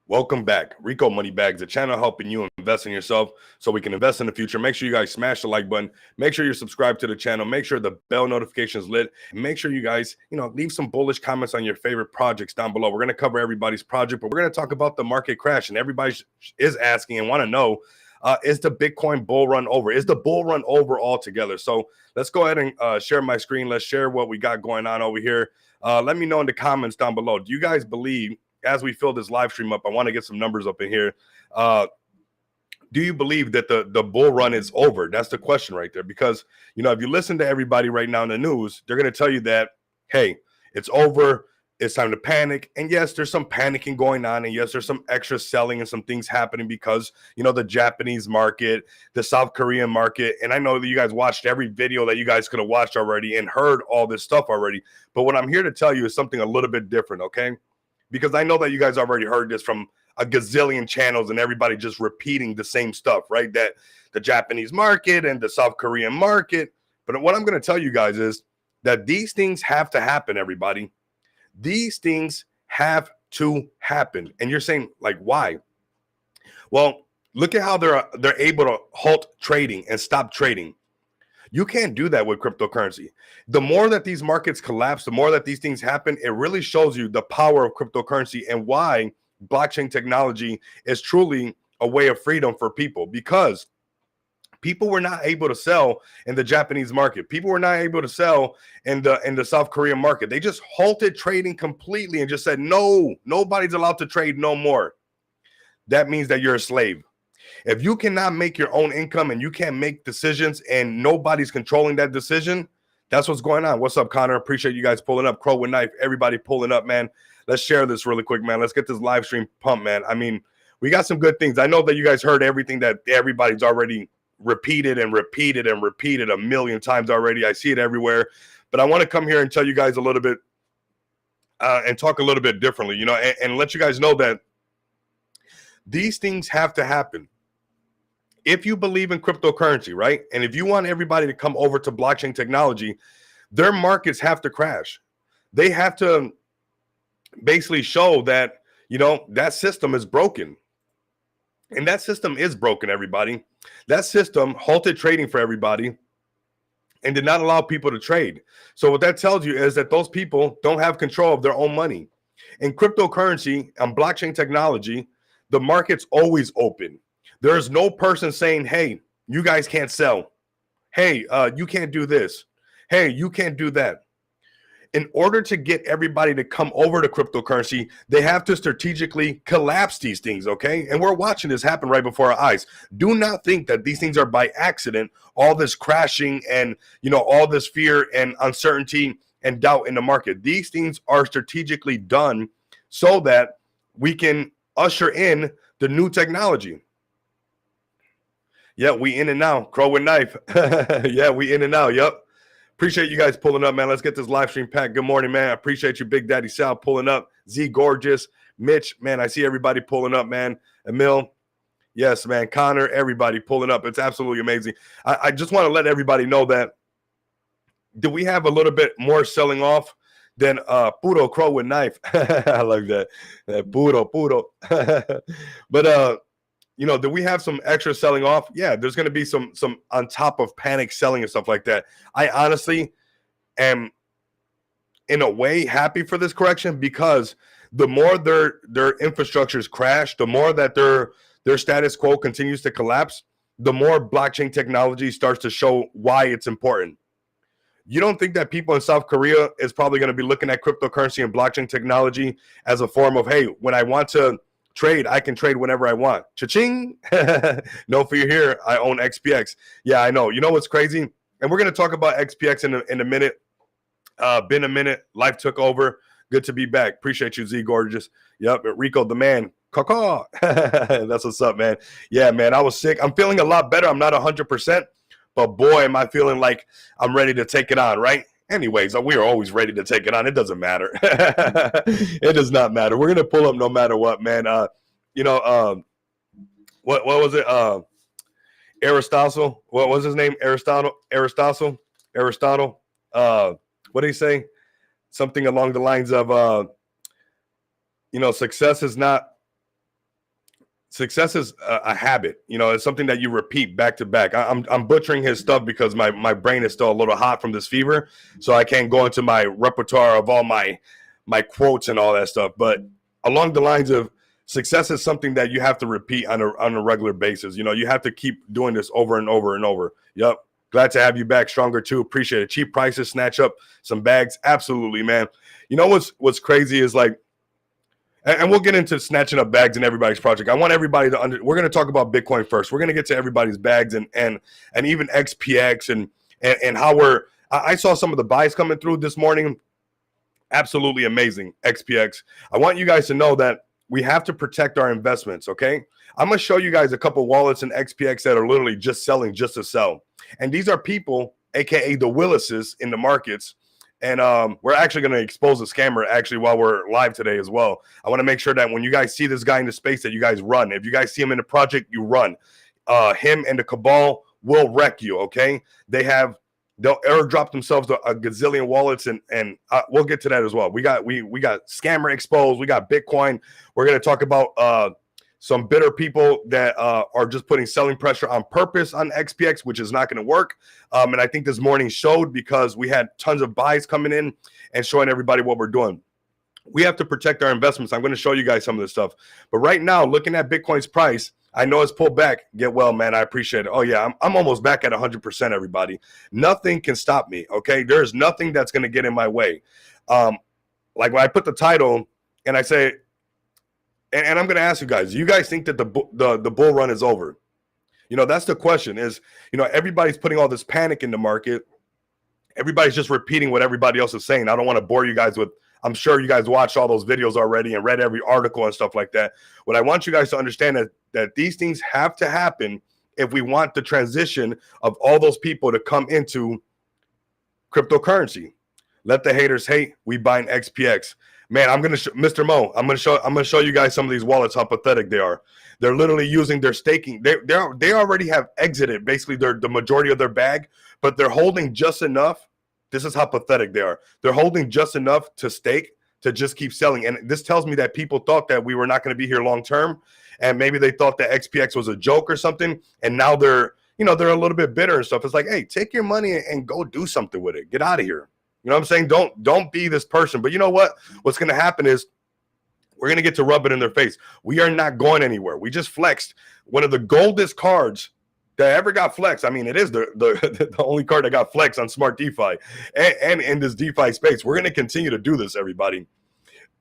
Welcome back. Rico Money Bags, the channel helping you invest in yourself so we can invest in the future. Make sure you guys smash the like button. Make sure you're subscribed to the channel. Make sure the bell notification is lit. And make sure you guys, leave some bullish comments on your favorite projects down below. We're going to cover everybody's project, but we're going to talk about the market crash. And everybody is asking and want to know, is the Bitcoin bull run over? Is the bull run over altogether? So let's go ahead and share my screen. Let's share what we got going on over here. Let me know in the comments down below. Do you guys believe, as we fill this live stream up, I want to get some numbers up in here. Do you believe that the bull run is over? That's the question right there. Because, if you listen to everybody right now in the news, they're going to tell you that, hey, it's over. It's time to panic. And yes, there's some panicking going on. And yes, there's some extra selling and some things happening because, the Japanese market, the South Korean market. And I know that you guys watched every video that you guys could have watched already and heard all this stuff already. But what I'm here to tell you is something a little bit different, okay? Because I know that you guys already heard this from a gazillion channels and everybody just repeating the same stuff, right? That the Japanese market and the South Korean market. But what I'm going to tell you guys is that these things have to happen, everybody. These things have to happen. And you're saying, like, why? Well, look at how they're able to halt trading and stop trading. You can't do that with cryptocurrency. The more that these markets collapse, the more that these things happen, it really shows you the power of cryptocurrency and why blockchain technology is truly a way of freedom for people, because people were not able to sell in the Japanese market. People were not able to sell in the South Korean market. They just halted trading completely and just said, no, nobody's allowed to trade no more. That means that you're a slave. If you cannot make your own income and you can't make decisions and nobody's controlling that decision, that's what's going on. What's up, Connor? Appreciate you guys pulling up. Crow with Knife, everybody pulling up, man. Let's share this really quick, man. Let's get this live stream pumped, man. I mean, we got some good things. I know that you guys heard everything that everybody's already repeated and repeated and repeated a million times already. I see it everywhere. But I want to come here and tell you guys a little bit and talk a little bit differently, and let you guys know that these things have to happen. If you believe in cryptocurrency, right? And if you want everybody to come over to blockchain technology, their markets have to crash. They have to basically show that, that system is broken. And that system is broken, everybody. That system halted trading for everybody and did not allow people to trade. So what that tells you is that those people don't have control of their own money. In cryptocurrency and blockchain technology, the market's always open. There's no person saying, hey, you guys can't sell. Hey, you can't do this. Hey, you can't do that. In order to get everybody to come over to cryptocurrency, they have to strategically collapse these things, okay? And we're watching this happen right before our eyes. Do not think that these things are by accident, all this crashing and, all this fear and uncertainty and doubt in the market. These things are strategically done so that we can usher in the new technology. Yeah, we in and now. Crow with Knife. Yeah, we in and now. Yep. Appreciate you guys pulling up, man. Let's get this live stream packed. Good morning, man. I appreciate you, Big Daddy Sal, pulling up. Z Gorgeous, Mitch, man. I see everybody pulling up, man. Emil, yes, man. Connor, everybody pulling up. It's absolutely amazing. I just want to let everybody know that do we have a little bit more selling off than Puro Crow with Knife? I like that. Puro. But do we have some extra selling off? Yeah, there's going to be some on top of panic selling and stuff like that. I honestly am, in a way, happy for this correction, because the more their infrastructures crash, the more that their status quo continues to collapse, the more blockchain technology starts to show why it's important. You don't think that people in South Korea is probably going to be looking at cryptocurrency and blockchain technology as a form of, hey, when I want to trade, I can trade whenever I want. Cha-ching. No fear here. I own XPX. Yeah, I know. You know what's crazy? And we're going to talk about XPX in a minute. Been a minute. Life took over. Good to be back. Appreciate you, Z Gorgeous. Yep, Rico the man. Caw. That's what's up, man. Yeah, man, I was sick. I'm feeling a lot better. I'm not 100%, but boy, am I feeling like I'm ready to take it on, right? Anyways, we are always ready to take it on. It doesn't matter. It does not matter. We're gonna pull up no matter what, man. What was it? Aristotle. What was his name? Aristotle. What did he say? Something along the lines of, success is not success is a habit. You know, it's something that you repeat back to back. I'm butchering his stuff because my brain is still a little hot from this fever, so I can't go into my repertoire of all my quotes and all that stuff. But along the lines of success is something that you have to repeat on a regular basis. You know, you have to keep doing this over and over and over. Yep. Glad to have you back, Stronger too. Appreciate it. Cheap prices, snatch up some bags. Absolutely, man. You know what's crazy is like, and we'll get into snatching up bags in everybody's project. I want everybody to we're going to talk about Bitcoin first. We're going to get to everybody's bags and even XPX and how I saw some of the buys coming through this morning. Absolutely amazing. XPX. I want you guys to know that we have to protect our investments. Okay. I'm going to show you guys a couple wallets in XPX that are literally just selling just to sell. And these are people, AKA the Willises in the markets. And we're actually going to expose a scammer actually while we're live today as well. I want to make sure that when you guys see this guy in the space that you guys run. If you guys see him in the project, you run. Him and the cabal will wreck you, okay? They'll airdrop themselves a gazillion wallets, and we'll get to that as well. We got scammer exposed. We got Bitcoin. We're going to talk about some bitter people that are just putting selling pressure on purpose on XPX, which is not going to work. And I think this morning showed because we had tons of buys coming in and showing everybody what we're doing. We have to protect our investments. I'm going to show you guys some of this stuff. But right now, looking at Bitcoin's price, I know it's pulled back. Get well, man. I appreciate it. Oh, yeah, I'm almost back at 100%, everybody. Nothing can stop me, okay? There's nothing that's going to get in my way. Like when I put the title and I say, and I'm going to ask you guys, do you guys think that the bull run is over? You know, that's the question is, you know, everybody's putting all this panic in the market. Everybody's just repeating what everybody else is saying. I don't want to bore you guys with, I'm sure you guys watched all those videos already and read every article and stuff like that. What I want you guys to understand is that these things have to happen if we want the transition of all those people to come into cryptocurrency. Let the haters hate. We buying XPX. Man, I'm gonna Mr. Mo. I'm gonna show you guys some of these wallets how pathetic they are. They're literally using their staking. They already have exited basically the majority of their bag, but they're holding just enough. This is how pathetic they are. They're holding just enough to stake to just keep selling. And this tells me that people thought that we were not going to be here long term, and maybe they thought that XPX was a joke or something. And now they're a little bit bitter and stuff. It's like, hey, take your money and go do something with it. Get out of here. You know what I'm saying? Don't be this person. But you know what? What's going to happen is we're going to get to rub it in their face. We are not going anywhere. We just flexed one of the goldest cards that ever got flexed. I mean, it is the only card that got flexed on Smart DeFi and in this DeFi space. We're going to continue to do this, everybody.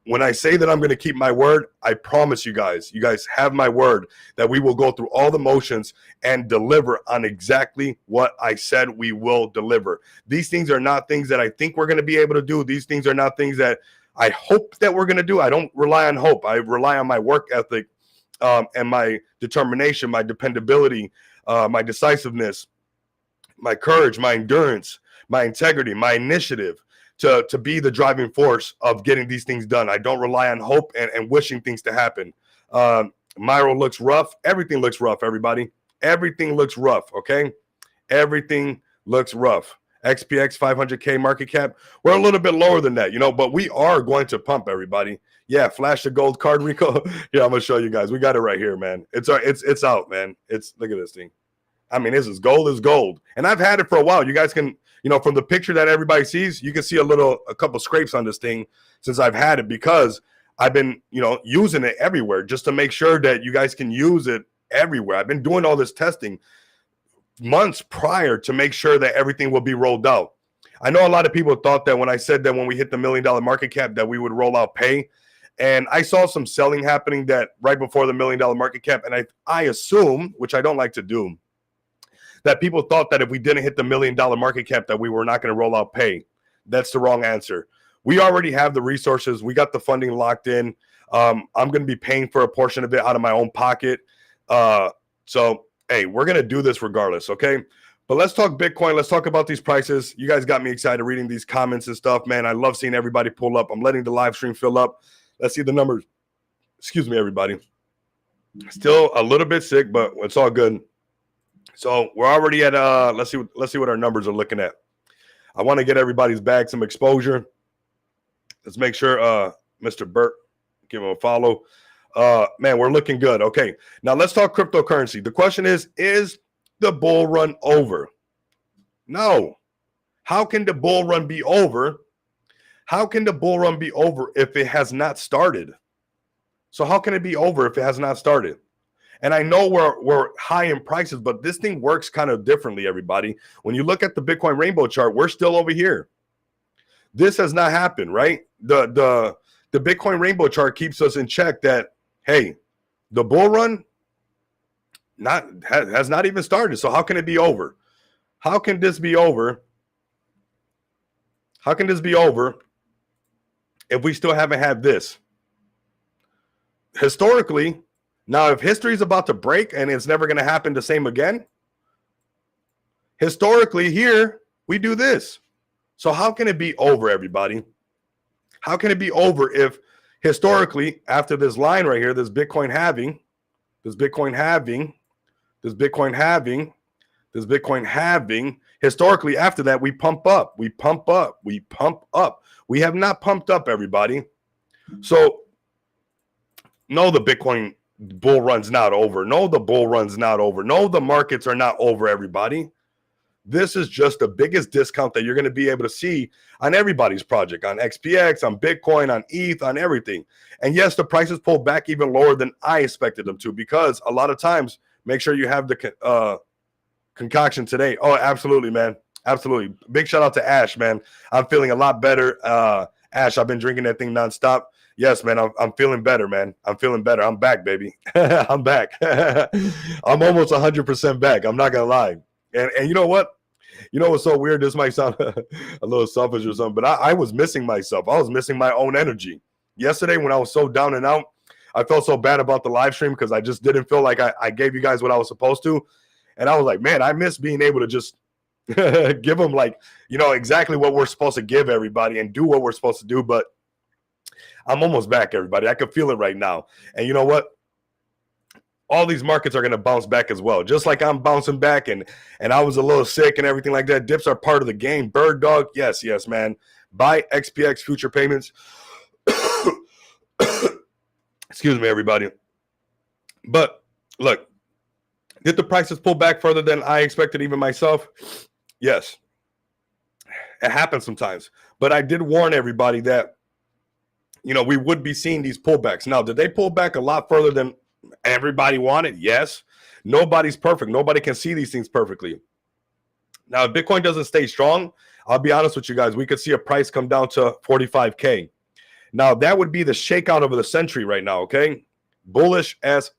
When I say that I'm going to keep my word, I promise you guys have my word that we will go through all the motions and deliver on exactly what I said we will deliver. These things are not things that I think we're going to be able to do. These things are not things that I hope that we're going to do. I don't rely on hope. I rely on my work ethic and my determination, my dependability, my decisiveness, my courage, my endurance, my integrity, my initiative. To be the driving force of getting these things done. I don't rely on hope and wishing things to happen. Myro looks rough. Everything looks rough, everybody. Everything looks rough, okay? Everything looks rough. XPX 500K market cap. We're a little bit lower than that, but we are going to pump, everybody. Yeah, flash the gold card, Rico. Yeah, I'm going to show you guys. We got it right here, man. It's out, man. Look at this thing. I mean, this is gold. And I've had it for a while. You guys can, from the picture that everybody sees, you can see a couple scrapes on this thing since I've had it because I've been, using it everywhere just to make sure that you guys can use it everywhere. I've been doing all this testing months prior to make sure that everything will be rolled out. I know a lot of people thought that when I said that when we hit the $1 million market cap that we would roll out Pay. And I saw some selling happening that right before the $1 million market cap. And I assume, which I don't like to do, that people thought that if we didn't hit the $1 million market cap that we were not going to roll out Pay. That's the wrong answer. We already have the resources. We got the funding locked in. I'm going to be paying for a portion of it out of my own pocket. So, hey, we're going to do this regardless, okay? But let's talk Bitcoin. Let's talk about these prices. You guys got me excited reading these comments and stuff, man. I love seeing everybody pull up. I'm letting the live stream fill up. Let's see the numbers. Excuse me, everybody. Still a little bit sick, but it's all good. So we're already at let's see what our numbers are looking at. I want to get everybody's bag some exposure. Let's make sure Mr. Burt, give him a follow. Man, we're looking good. Okay, now let's talk cryptocurrency. The question is the bull run over? No. How can the bull run be over? How can the bull run be over if it has not started? So how can it be over if it has not started? And I know we're high in prices, but this thing works kind of differently, everybody. When you look at the Bitcoin rainbow chart, we're still over here. This has not happened, right? The Bitcoin rainbow chart keeps us in check that, hey, the bull run has not even started. So how can it be over? How can this be over? How can this be over if we still haven't had this? Historically, now if history is about to break and it's never going to happen the same again, historically here we do this. So how can it be over, everybody? How can it be over if historically after this line right here, this Bitcoin halving, historically after that we pump up. We have not pumped up, everybody. So no, the Bitcoin bull run's not over. No, the bull run's not over. No, the markets are not over, everybody. This is just the biggest discount that you're going to be able to see on everybody's project, on XPX, on Bitcoin, on ETH, on everything. And yes, the prices pulled back even lower than I expected them to, because a lot of times, make sure you have the concoction today. Oh, absolutely, man. Absolutely. Big shout out to Ash, man. I'm feeling a lot better. Ash, I've been drinking that thing nonstop. Yes, man, I'm feeling better, man. I'm feeling better. I'm back, baby. I'm back. I'm almost 100% back. I'm not going to lie. And you know what? You know what's so weird? This might sound a little selfish or something, but I was missing myself. I was missing my own energy. Yesterday when I was so down and out, I felt so bad about the live stream because I just didn't feel like I gave you guys what I was supposed to. And I was like, man, I miss being able to just give them, like, you know, exactly what we're supposed to give everybody and do what we're supposed to do. But I'm almost back, everybody. I can feel it right now. And you know what? All these markets are going to bounce back as well. Just like I'm bouncing back and I was a little sick and everything like that. Dips are part of the game. Bird dog. Yes, man. Buy XPX future payments. Excuse me, everybody. But look, did the prices pull back further than I expected, even myself? Yes. It happens sometimes. But I did warn everybody that, you know, we would be seeing these pullbacks. Now, did they pull back a lot further than everybody wanted? Yes. Nobody's perfect. Nobody can see these things perfectly. Now, if Bitcoin doesn't stay strong, I'll be honest with you guys, we could see a price come down to 45K. Now, that would be the shakeout of the century right now, okay? Bullish as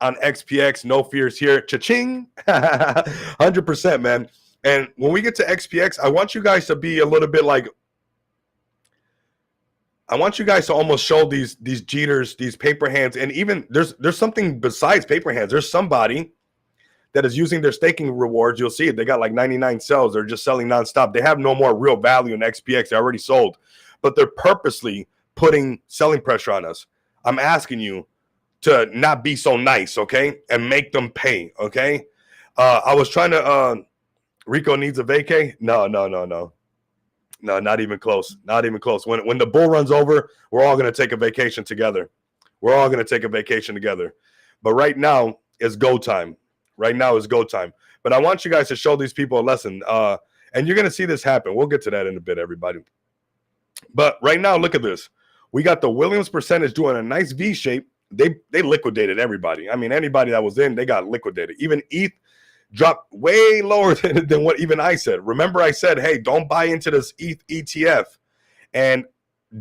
on XPX, no fears here. Cha-ching! 100%, man. And when we get to XPX, I want you guys to be a little bit like, I want you guys to almost show these cheaters, these paper hands, and even there's something besides paper hands. There's somebody that is using their staking rewards. You'll see it. They got like 99 cells. They're just selling nonstop. They have no more real value in XPX. They already sold, but they're purposely putting selling pressure on us. I'm asking you to not be so nice, okay, and make them pay, okay? I was trying to. Rico needs a vacay. No, not even close. Not even close. When the bull runs over, we're all going to take a vacation together. But right now is go time. But I want you guys to show these people a lesson. And you're going to see this happen. We'll get to that in a bit, everybody. But right now, look at this. We got the Williams percentage doing a nice V shape. They liquidated everybody. I mean, anybody that was in, they got liquidated. Even ETH dropped way lower than what even I said. Remember, I said, hey, don't buy into this ETH ETF and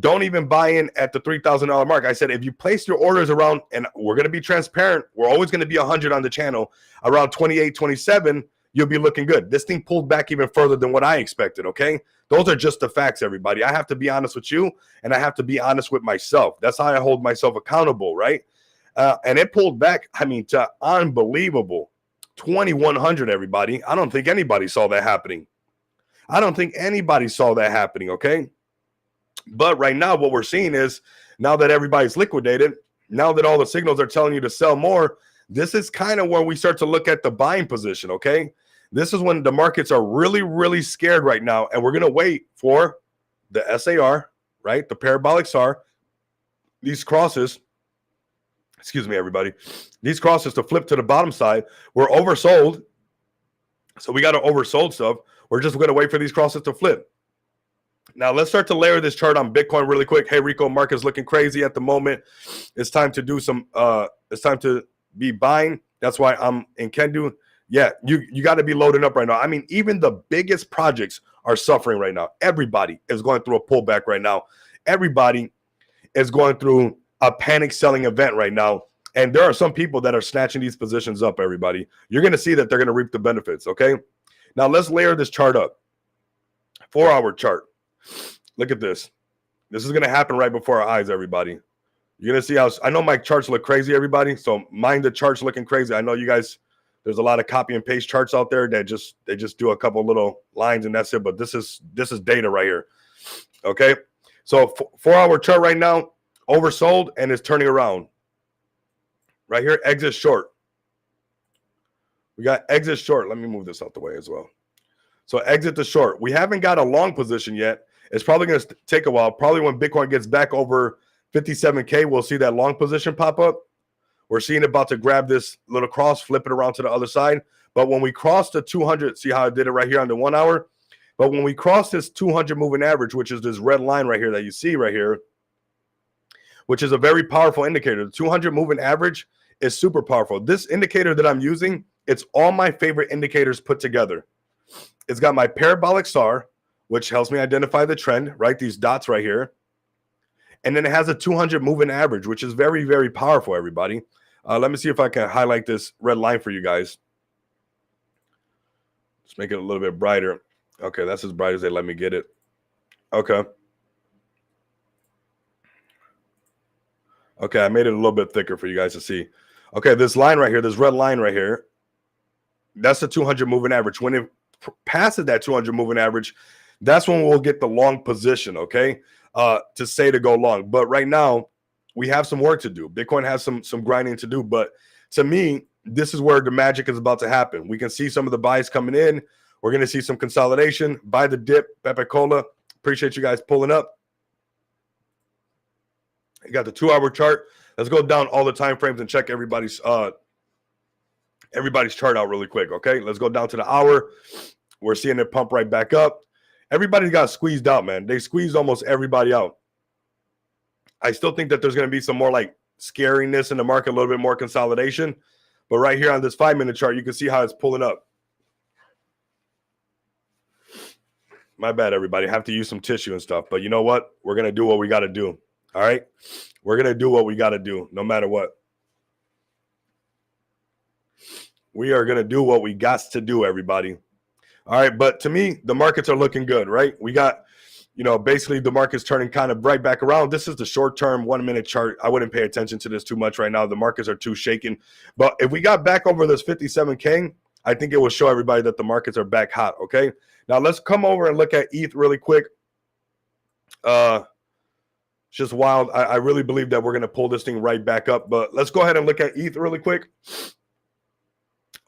don't even buy in at the $3,000 mark. I said, if you place your orders around, and we're going to be transparent, we're always going to be 100 on the channel, around 28, 27, you'll be looking good. This thing pulled back even further than what I expected, okay? Those are just the facts, everybody. I have to be honest with you, and I have to be honest with myself. That's how I hold myself accountable, right? And it pulled back, I mean, to unbelievable 2,100, everybody. I don't think anybody saw that happening. Okay? But right now, what we're seeing is, now that everybody's liquidated, now that all the signals are telling you to sell more, this is kind of where we start to look at the buying position, okay? This is when the markets are really, really scared right now, and we're going to wait for the SAR, right? The parabolic SAR, these crosses, Excuse me, everybody. These crosses to flip to the bottom side. We're oversold. So we got to oversold stuff. We're just going to wait for these crosses to flip. Now let's start to layer this chart on Bitcoin really quick. Hey, Rico, market's looking crazy at the moment. It's time to do some, it's time to be buying. That's why I'm in Kendu. Yeah, you got to be loading up right now. I mean, even the biggest projects are suffering right now. Everybody is going through a pullback right now. Everybody is going through a panic selling event right now. And there are some people that are snatching these positions up, everybody. You're going to see that they're going to reap the benefits, okay? Now let's layer this chart up. 4-hour chart. Look at this. This is going to happen right before our eyes, everybody. You're going to see how, I know my charts look crazy, everybody. So mind the charts looking crazy. I know you guys, there's a lot of copy and paste charts out there that they just do a couple little lines and that's it. But this is data right here. Okay. So 4-hour chart right now, oversold and it's turning around. Right here, exit short. We got exit short. Let me move this out the way as well. So exit the short. We haven't got a long position yet. It's probably going to take a while. Probably when Bitcoin gets back over 57K, we'll see that long position pop up. We're seeing about to grab this little cross, flip it around to the other side. But when we cross the 200, see how I did it right here on the 1 hour? But when we cross this 200 moving average, which is this red line right here that you see right here, which is a very powerful indicator. The 200 moving average is super powerful. This indicator that I'm using, it's all my favorite indicators put together. It's got my parabolic SAR, which helps me identify the trend, right? These dots right here. And then it has a 200 moving average, which is very, very powerful, everybody. Let me see if I can highlight this red line for you guys. Let's make it a little bit brighter. Okay, that's as bright as they let me get it. Okay. Okay, I made it a little bit thicker for you guys to see. Okay, this line right here, this red line right here, that's the 200 moving average. When it passes that 200 moving average, that's when we'll get the long position, okay, to say to go long. But right now, we have some work to do. Bitcoin has some grinding to do. But to me, this is where the magic is about to happen. We can see some of the buys coming in. We're going to see some consolidation. Buy the dip, Pepe Cola. Appreciate you guys pulling up. You got the 2-hour chart. Let's go down all the time frames and check everybody's chart out really quick, okay? Let's go down to the hour. We're seeing it pump right back up. Everybody got squeezed out, man. They squeezed almost everybody out. I still think that there's going to be some more like scariness in the market, a little bit more consolidation. But right here on this 5-minute chart, you can see how it's pulling up. My bad, everybody. I have to use some tissue and stuff. But you know what? We're going to do what we got to do. All right? We're going to do what we got to do no matter what. We are going to do what we got to do, everybody. All right, but to me, the markets are looking good, right? We got, basically the market's turning kind of right back around. This is the short-term 1-minute chart. I wouldn't pay attention to this too much right now. The markets are too shaken. But if we got back over this 57K, I think it will show everybody that the markets are back hot, okay? Now, let's come over and look at ETH really quick. It's just wild. I really believe that we're going to pull this thing right back up. But let's go ahead and look at ETH really quick.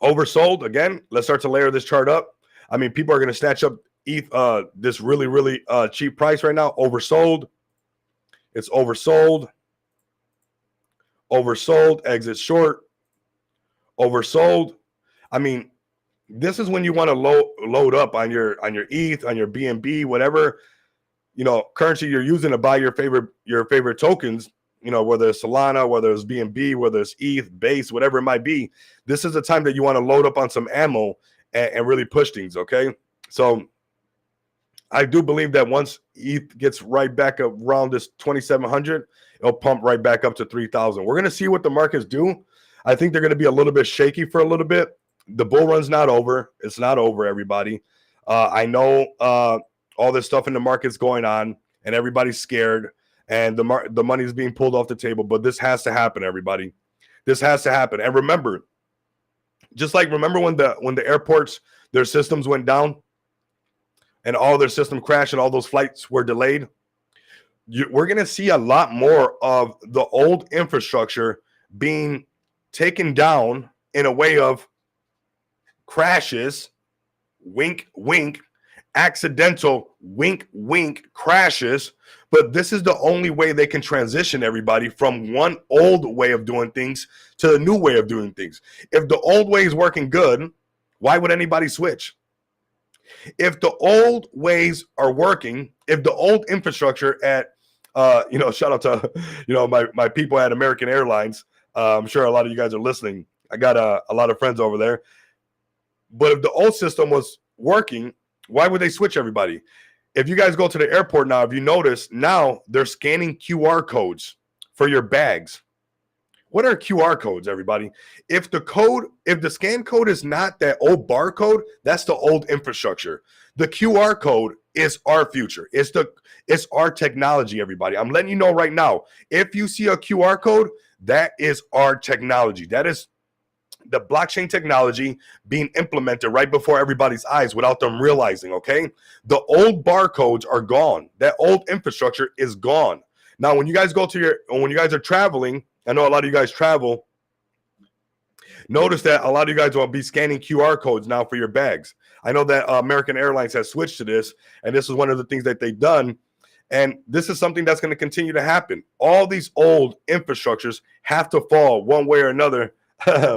Oversold. Again, let's start to layer this chart up. I mean, people are going to snatch up ETH, this really, really cheap price right now. Oversold. It's oversold. Oversold. Exit short. Oversold. I mean, this is when you want to load up on your ETH, on your BNB, whatever currency you're using to buy your favorite tokens. Whether it's Solana, whether it's BNB, whether it's ETH, Base, whatever it might be. This is the time that you want to load up on some ammo and really push things, okay? So I do believe that once ETH gets right back up around this 2,700, it'll pump right back up to 3,000. We're going to see what the markets do. I think they're going to be a little bit shaky for a little bit. The bull run's not over. It's not over, everybody. I know all this stuff in the market's going on, and everybody's scared, and the money's being pulled off the table, but this has to happen, everybody. This has to happen. And remember, just like remember when the airports, their systems went down and all their system crashed and all those flights were delayed, we're going to see a lot more of the old infrastructure being taken down in a way of crashes, wink, wink, accidental wink wink crashes, but this is the only way they can transition everybody from one old way of doing things to the new way of doing things. If the old way is working good, why would anybody switch? If the old ways are working, if the old infrastructure at shout out to my people at American Airlines. I'm sure a lot of you guys are listening. I got a lot of friends over there. But if the old system was working, why would they switch everybody? If you guys go to the airport now, if you notice, now they're scanning QR codes for your bags. What are QR codes, everybody? If the scan code is not that old barcode, that's the old infrastructure. The QR code is our future. It's our technology, everybody. I'm letting you know right now. If you see a QR code, that is our technology. That is the blockchain technology being implemented right before everybody's eyes without them realizing, okay? The old barcodes are gone. That old infrastructure is gone. Now, when you guys are traveling, I know a lot of you guys travel, notice that a lot of you guys will be scanning QR codes now for your bags. I know that American Airlines has switched to this, and this is one of the things that they've done. And this is something that's going to continue to happen. All these old infrastructures have to fall one way or another.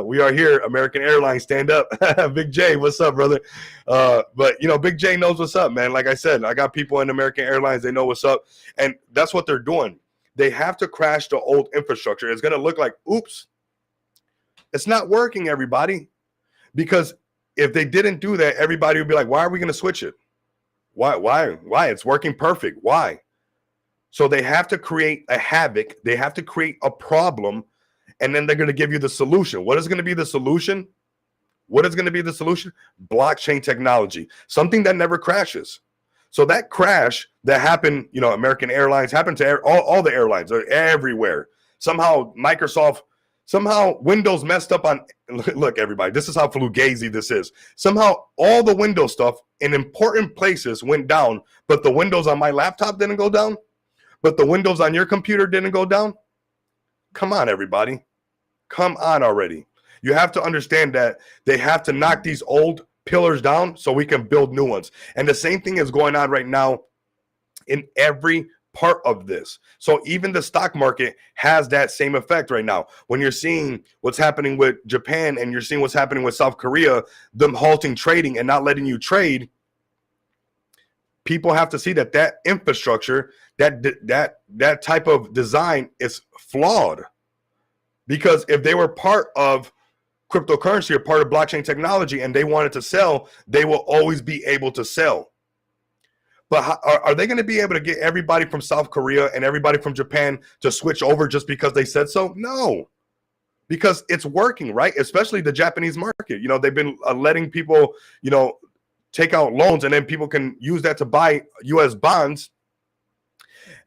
We are here, American Airlines, stand up. Big J, what's up, brother? But Big J knows what's up, man. Like I said, I got people in American Airlines, they know what's up, and that's what they're doing. They have to crash the old infrastructure. It's going to look like, oops, it's not working, everybody. Because if they didn't do that, everybody would be like, why are we going to switch it? Why? It's working perfect. Why? So they have to create a havoc. They have to create a problem. And then they're going to give you the solution. What is going to be the solution? Blockchain technology, something that never crashes. So that crash that happened, American Airlines happened to all the airlines. They're everywhere. Somehow Windows messed up on, look, everybody, this is how fugazi this is. Somehow all the Windows stuff in important places went down, but the Windows on my laptop didn't go down, but the Windows on your computer didn't go down. Come on, everybody. Come on already. You have to understand that they have to knock these old pillars down so we can build new ones. And the same thing is going on right now in every part of this. So even the stock market has that same effect right now. When you're seeing what's happening with Japan and you're seeing what's happening with South Korea, them halting trading and not letting you trade, people have to see that infrastructure, that type of design is flawed. Because if they were part of cryptocurrency or part of blockchain technology and they wanted to sell, they will always be able to sell. But are they going to be able to get everybody from South Korea and everybody from Japan to switch over just because they said so? No, because it's working, right? Especially the Japanese market. They've been letting people, take out loans and then people can use that to buy U.S. bonds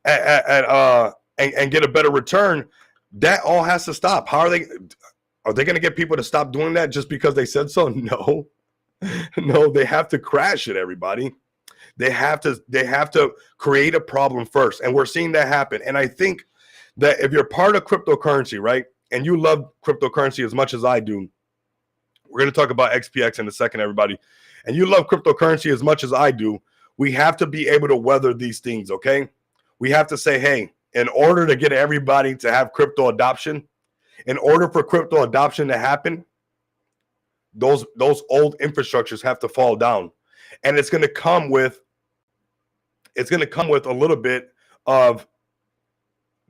and get a better return. That all has to stop. Are they going to get people to stop doing that just because they said so? No, they have to crash it, everybody. They have to create a problem first. And we're seeing that happen. And I think that if you're part of cryptocurrency, right, and you love cryptocurrency as much as I do, we're going to talk about XPX in a second, everybody, and you love cryptocurrency as much as I do, we have to be able to weather these things, okay? We have to say, hey, in order to get everybody to have crypto adoption, in order for crypto adoption to happen, those old infrastructures have to fall down. And it's going to come with a little bit of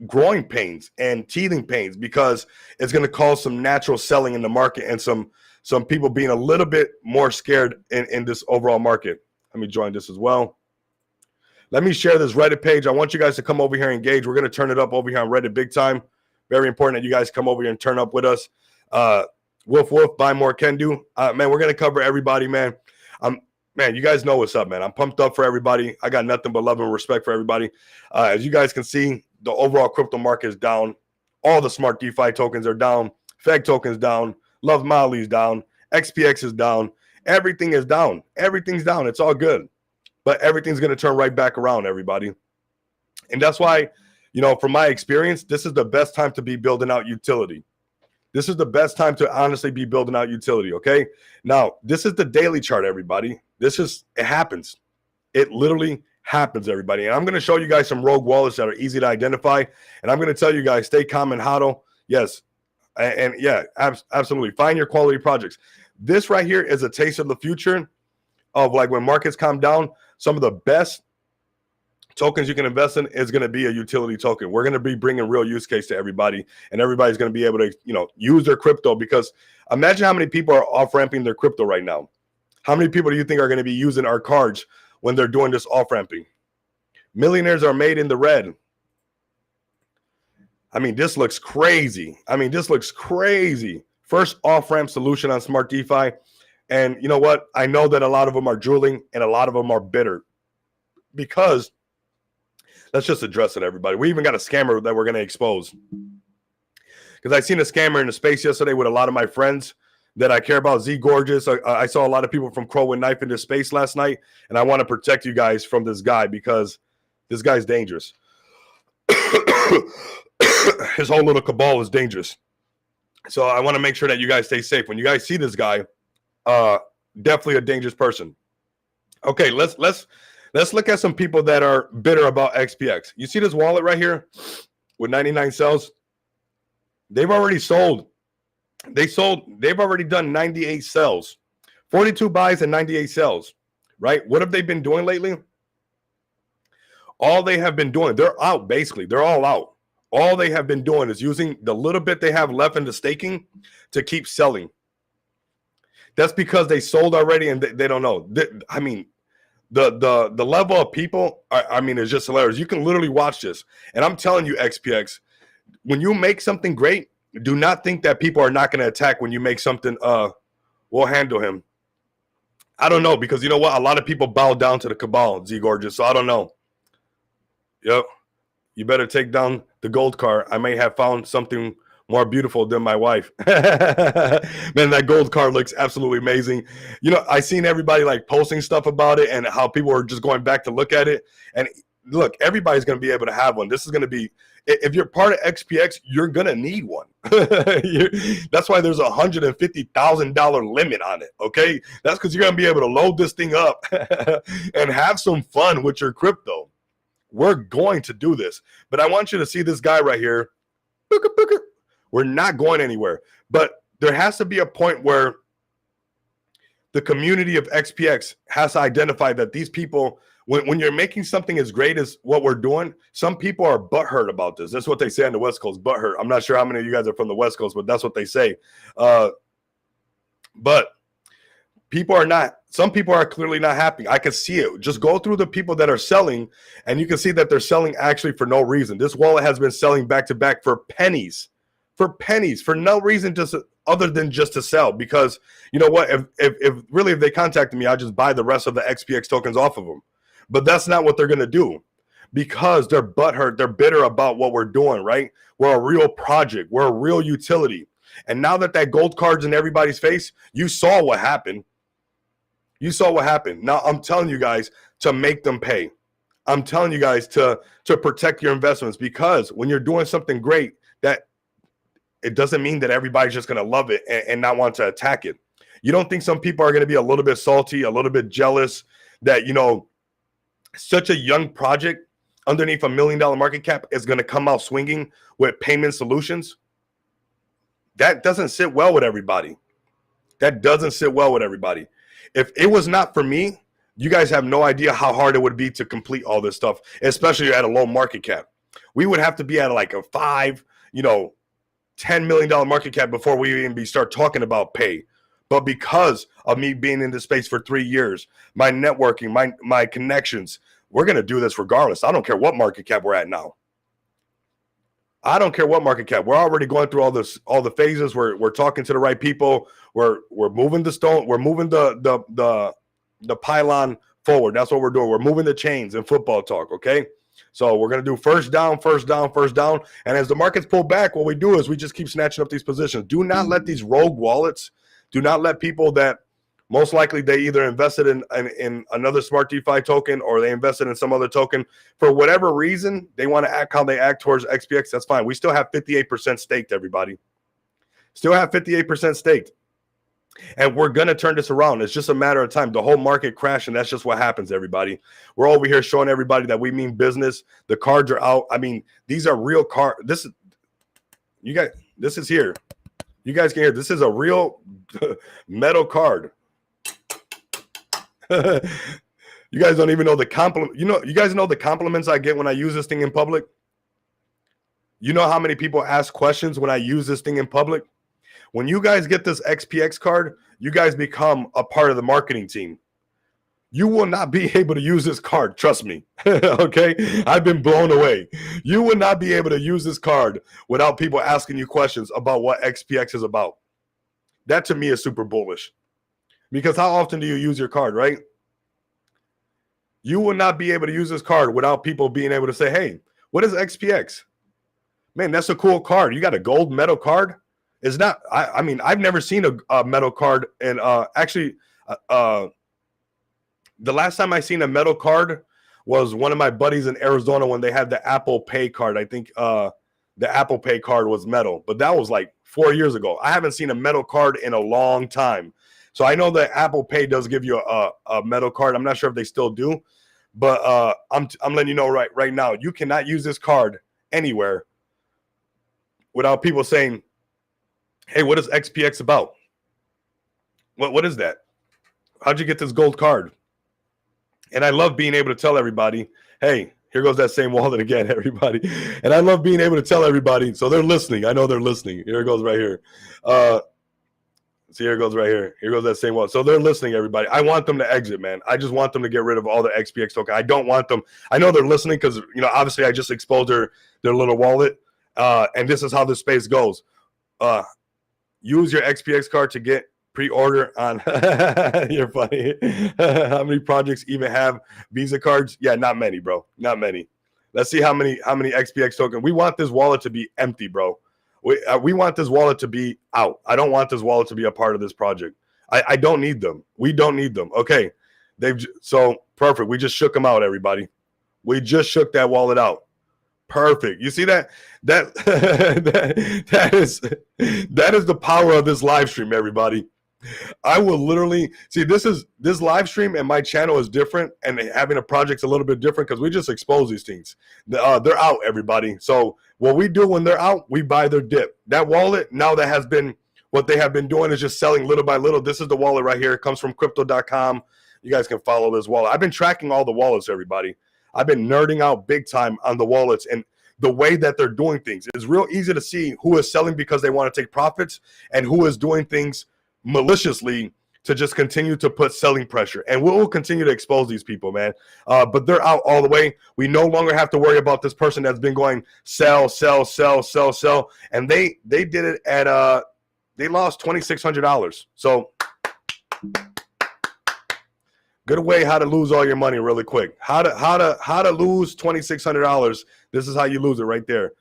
growing pains and teething pains because it's going to cause some natural selling in the market and some people being a little bit more scared in this overall market. Let me join this as well. Let me share this Reddit page. I want you guys to come over here and engage. We're going to turn it up over here on Reddit big time. Very important that you guys come over here and turn up with us. Wolf, buy more can do. Man, we're going to cover everybody, man. Man, you guys know what's up, man. I'm pumped up for everybody. I got nothing but love and respect for everybody. As you guys can see, the overall crypto market is down. All the smart DeFi tokens are down. Feg tokens down. Love Mali's down. XPX is down. Everything is down. Everything's down. It's all good. But everything's going to turn right back around, everybody. And that's why, from my experience, this is the best time to be building out utility. This is the best time to honestly be building out utility, okay? Now, this is the daily chart, everybody. It happens. It literally happens, everybody. And I'm going to show you guys some rogue wallets that are easy to identify. And I'm going to tell you guys, stay calm and hodl. Yes. And yeah, absolutely. Find your quality projects. This right here is a taste of the future of like when markets calm down. Some of the best tokens you can invest in is going to be a utility token. We're going to be bringing real use case to everybody, and everybody's going to be able to, use their crypto, because imagine how many people are off-ramping their crypto right now. How many people do you think are going to be using our cards when they're doing this off-ramping? Millionaires are made in the red. I mean, this looks crazy. First off-ramp solution on Smart DeFi. And you know what? I know that a lot of them are drooling and a lot of them are bitter, because let's just address it, everybody. We even got a scammer that we're going to expose, because I seen a scammer in the space yesterday with a lot of my friends that I care about. Z Gorgeous. I saw a lot of people from Crow and Knife in this space last night, and I want to protect you guys from this guy, because this guy's dangerous. His whole little cabal is dangerous. So I want to make sure that you guys stay safe. When you guys see this guy, definitely a dangerous person. Okay, let's look at some people that are bitter about XPX. You see this wallet right here with 99 cells? They've already sold. They've already done 98 cells, 42 buys and 98 cells, right? What have they been doing lately? All they have been doing, they're out basically. They're all out. All they have been doing is using the little bit they have left in the staking to keep selling. That's because they sold already and they don't know. I mean, the level of people, is just hilarious. You can literally watch this. And I'm telling you, XPX, when you make something great, do not think that people are not going to attack when you make something, we'll handle him. I don't know, because you know what? A lot of people bow down to the cabal, Z Gorgeous, so I don't know. Yep. You better take down the gold car. I may have found something more beautiful than my wife. Man, that gold car looks absolutely amazing. I seen everybody like posting stuff about it and how people are just going back to look at it. And look, everybody's going to be able to have one. This is going to be, if you're part of XPX, you're going to need one. That's why there's $150,000 limit on it. Okay. That's because you're going to be able to load this thing up and have some fun with your crypto. We're going to do this, but I want you to see this guy right here. We're not going anywhere, but there has to be a point where the community of XPX has to identify that these people, when you're making something as great as what we're doing, some people are butthurt about this. That's what they say on the West Coast, butthurt. I'm not sure how many of you guys are from the West Coast, but that's what they say. But people are not. Some people are clearly not happy. I can see it. Just go through the people that are selling, and you can see that they're selling actually for no reason. This wallet has been selling back to back for pennies, for no reason, just other than just to sell. Because you know what? If they contacted me, I'd just buy the rest of the XPX tokens off of them. But that's not what they're gonna do, because they're butthurt. They're bitter about what we're doing. Right? We're a real project. We're a real utility. And now that gold card's in everybody's face, you saw what happened. Now I'm telling you guys to make them pay. I'm telling you guys to protect your investments, because when you're doing something great, that it doesn't mean that everybody's just going to love it and not want to attack it. You don't think some people are going to be a little bit salty, a little bit jealous that, such a young project underneath $1 million market cap is going to come out swinging with payment solutions? That doesn't sit well with everybody. If it was not for me, you guys have no idea how hard it would be to complete all this stuff, especially at a low market cap. We would have to be at like a $5, $10 million market cap before we even start talking about pay. But because of me being in this space for 3 years, my networking, my connections, we're going to do this regardless. I don't care what market cap we're at now. I don't care what market cap. We're already going through all the phases. We're talking to the right people. We're moving the stone. We're moving the pylon forward. That's what we're doing. We're moving the chains in football talk. Okay. So we're going to do first down. And as the markets pull back, what we do is we just keep snatching up these positions. Do not let these rogue wallets, do not let people that most likely they either invested in another Smart DeFi token or they invested in some other token. For whatever reason, they want to act how they act towards XPX. That's fine. We still have 58% staked, everybody. Still have 58% staked. And we're going to turn this around. It's just a matter of time. The whole market crash, and that's just what happens, everybody. We're over here showing everybody that we mean business. The cards are out. I mean, these are real cards. This is here. You guys can hear. This is a real metal card. You guys don't even know the compliment. You guys know the compliments I get when I use this thing in public? You know how many people ask questions when I use this thing in public? When you guys get this XPX card, you guys become a part of the marketing team. You will not be able to use this card. Trust me. Okay? I've been blown away. You will not be able to use this card without people asking you questions about what XPX is about. That to me is super bullish. Because how often do you use your card, right? You will not be able to use this card without people being able to say, hey, what is XPX? Man, that's a cool card. You got a gold metal card? It's not, I mean, I've never seen a metal card. And actually, the last time I seen a metal card was one of my buddies in Arizona when they had the Apple Pay card. I think the Apple Pay card was metal, but that was like 4 years ago. I haven't seen a metal card in a long time. So I know that Apple Pay does give you a metal card. I'm not sure if they still do, but I'm letting you know right now, you cannot use this card anywhere without people saying, hey, what is XPX about? What is that? How'd you get this gold card? And I love being able to tell everybody, hey, here goes that same wallet again, everybody. And I love being able to tell everybody, so they're listening. I know they're listening. Here it goes right here. See, here it goes right here. Here goes that same wallet. So they're listening, everybody. I want them to exit, man. I just want them to get rid of all the XPX token. I don't want them. I know they're listening because, obviously I just exposed their little wallet. And this is how the space goes. Use your XPX card to get pre-order on. You're funny. How many projects even have Visa cards? Yeah, not many, bro. Not many. Let's see how many XPX tokens. We want this wallet to be empty, bro. We want this wallet to be out. I don't want this wallet to be a part of this project. I don't need them. We don't need them. Okay. So perfect. We just shook them out, everybody. We just shook that wallet out. Perfect. You see that? That is the power of this live stream, everybody. I will literally see this live stream and my channel is different, and having a project's a little bit different because we just expose these things. They're out, everybody. So what we do when they're out, we buy their dip. That wallet now that has been what they have been doing is just selling little by little. This is the wallet right here. It comes from crypto.com. You guys can follow this wallet. I've been tracking all the wallets, everybody. I've been nerding out big time on the wallets and the way that they're doing things. It's real easy to see who is selling because they want to take profits and who is doing things maliciously to just continue to put selling pressure. And we'll continue to expose these people, man. But they're out all the way. We no longer have to worry about this person that's been going sell, sell, sell, sell, sell. And they did it at they lost $2,600. So good way how to lose all your money really quick. How to lose $2,600. This is how you lose it right there.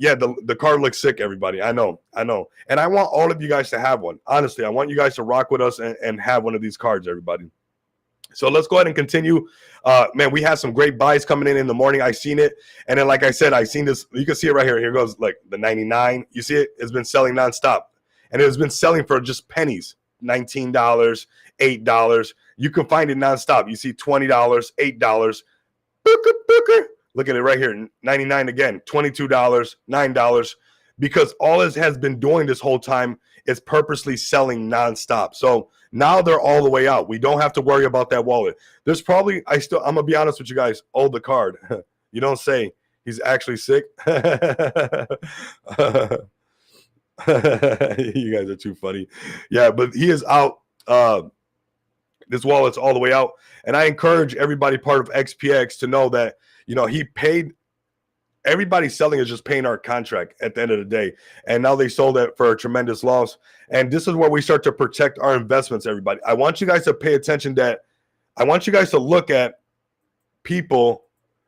Yeah, the card looks sick, everybody. I know. And I want all of you guys to have one. Honestly, I want you guys to rock with us and have one of these cards, everybody. So let's go ahead and continue. Man, we had some great buys coming in the morning. I seen it. And then, like I said, I seen this. You can see it right here. Here goes like the 99. You see it? It's been selling nonstop. And it has been selling for just pennies. $19, $8. You can find it nonstop. You see $20, $8. Booker. Look at it right here. 99 again. $22, $9. Because all it has been doing this whole time is purposely selling nonstop. So now they're all the way out. We don't have to worry about that wallet. There's probably, I'm going to be honest with you guys, the card. You don't say he's actually sick. You guys are too funny. Yeah, but he is out. This wallet's all the way out. And I encourage everybody part of XPX to know that, he paid. Everybody selling is just paying our contract at the end of the day. And now they sold it for a tremendous loss. And this is where we start to protect our investments, everybody. I want you guys to pay attention I want you guys to look at people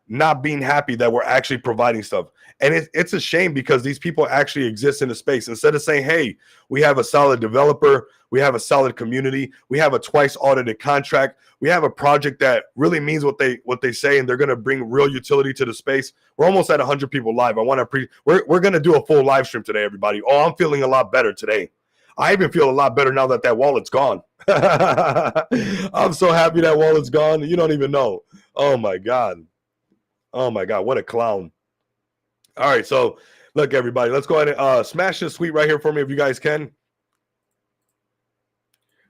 not being happy that we're actually providing stuff. And it's a shame because these people actually exist in the space. Instead of saying, hey, we have a solid developer, we have a solid community, we have a twice audited contract, we have a project that really means what they say, and they're going to bring real utility to the space. We're almost at 100 people live. I want to we're going to do a full live stream today, everybody. Oh, I'm feeling a lot better today. I even feel a lot better now that that wallet's gone. I'm so happy that wallet's gone. You don't even know. Oh my God. Oh my God. What a clown. All right. So look, everybody, let's go ahead and smash this tweet right here for me if you guys can.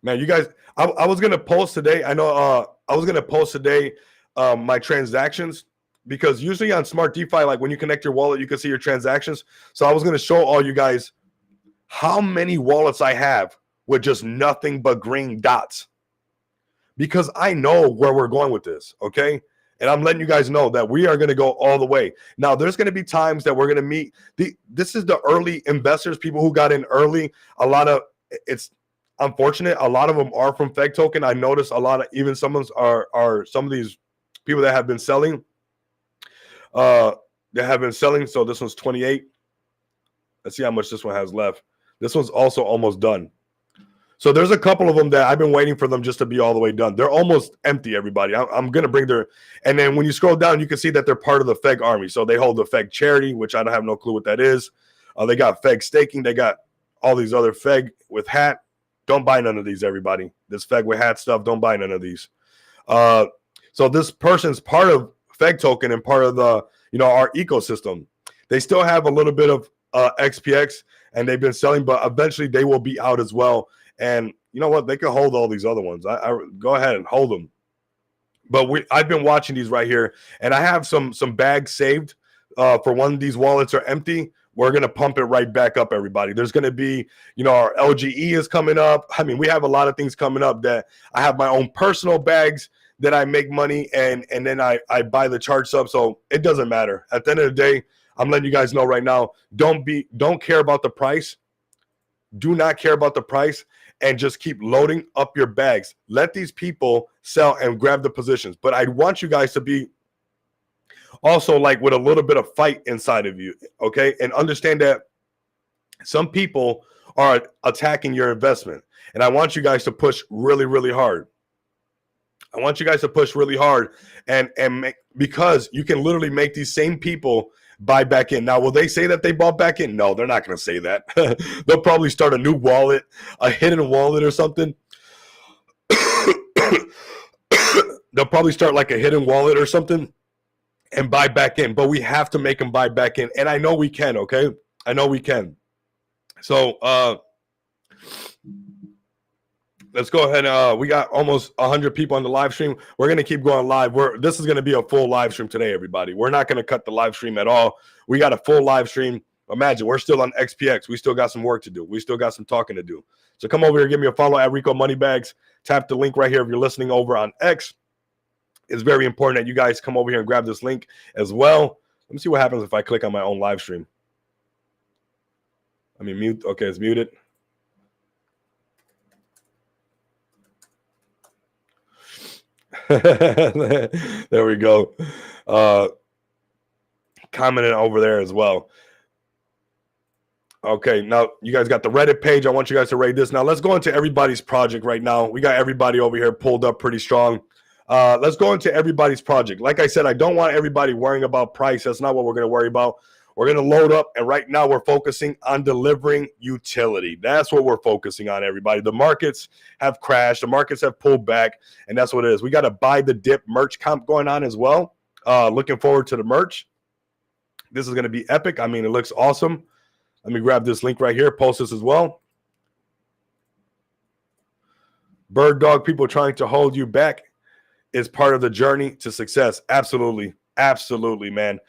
Man, you guys, I was gonna post today. I know I was gonna post today my transactions, because usually on Smart DeFi, like when you connect your wallet, you can see your transactions. So I was gonna show all you guys how many wallets I have with just nothing but green dots, because I know where we're going with this, okay? And I'm letting you guys know that we are going to go all the way. Now, there's going to be times that we're going to meet this is the early investors, people who got in early. A lot of it's unfortunate. A lot of them are from Feg Token. I noticed a lot of even some of some of these people that have been selling. So this one's 28. Let's see how much this one has left. This one's also almost done. So there's a couple of them that I've been waiting for them just to be all the way done. They're almost empty, everybody. I'm going to bring their – and then when you scroll down, you can see that they're part of the Feg army. So they hold the Feg charity, which I don't have no clue what that is. They got Feg staking. They got all these other Feg with hat. Don't buy none of these, everybody. This Feg with hat stuff, don't buy none of these. So this person's part of Feg Token and part of the our ecosystem. They still have a little bit of XPX, and they've been selling, but eventually they will be out as well. And you know what? They can hold all these other ones. I go ahead and hold them. But I've been watching these right here, and I have some bags saved for when these wallets are empty. We're going to pump it right back up, everybody. There's going to be, our LGE is coming up. I mean, we have a lot of things coming up that I have my own personal bags that I make money, and then I buy the charge sub. So it doesn't matter. At the end of the day, I'm letting you guys know right now, don't care about the price. Do not care about the price, and just keep loading up your bags. Let these people sell and grab the positions. But I want you guys to be also like with a little bit of fight inside of you, okay? And understand that some people are attacking your investment. And I want you guys to push really, really hard. I want you guys to push really hard and make, because you can literally make these same people buy back in. Now, will they say that they bought back in? No, they're not going to say that. They'll probably start a new wallet, a hidden wallet or something. They'll probably start like a hidden wallet or something and buy back in. But we have to make them buy back in. And I know we can, okay? I know we can. So let's go ahead. We got almost 100 people on the live stream. We're going to keep going live. This is going to be a full live stream today, everybody. We're not going to cut the live stream at all. We got a full live stream. Imagine, we're still on XPX. We still got some work to do. We still got some talking to do. So come over here, give me a follow at Rico Moneybags. Tap the link right here if you're listening over on X. It's very important that you guys come over here and grab this link as well. Let me see what happens if I click on my own live stream. I mean, mute. Okay, it's muted. There we go. Commenting over there as well. Okay, now you guys got the Reddit page. I want you guys to rate this. Now let's go into everybody's project right now. We got everybody over here pulled up pretty strong. Let's go into everybody's project. Like I said, I don't want everybody worrying about price. That's not what we're going to worry about. We're going to load up, and right now we're focusing on delivering utility. That's what we're focusing on, everybody. The markets have crashed. The markets have pulled back, and that's what it is. We got a buy the dip merch comp going on as well. Looking forward to the merch. This is going to be epic. I mean, it looks awesome. Let me grab this link right here, post this as well. Bird dog, people trying to hold you back is part of the journey to success. Absolutely. Absolutely, man.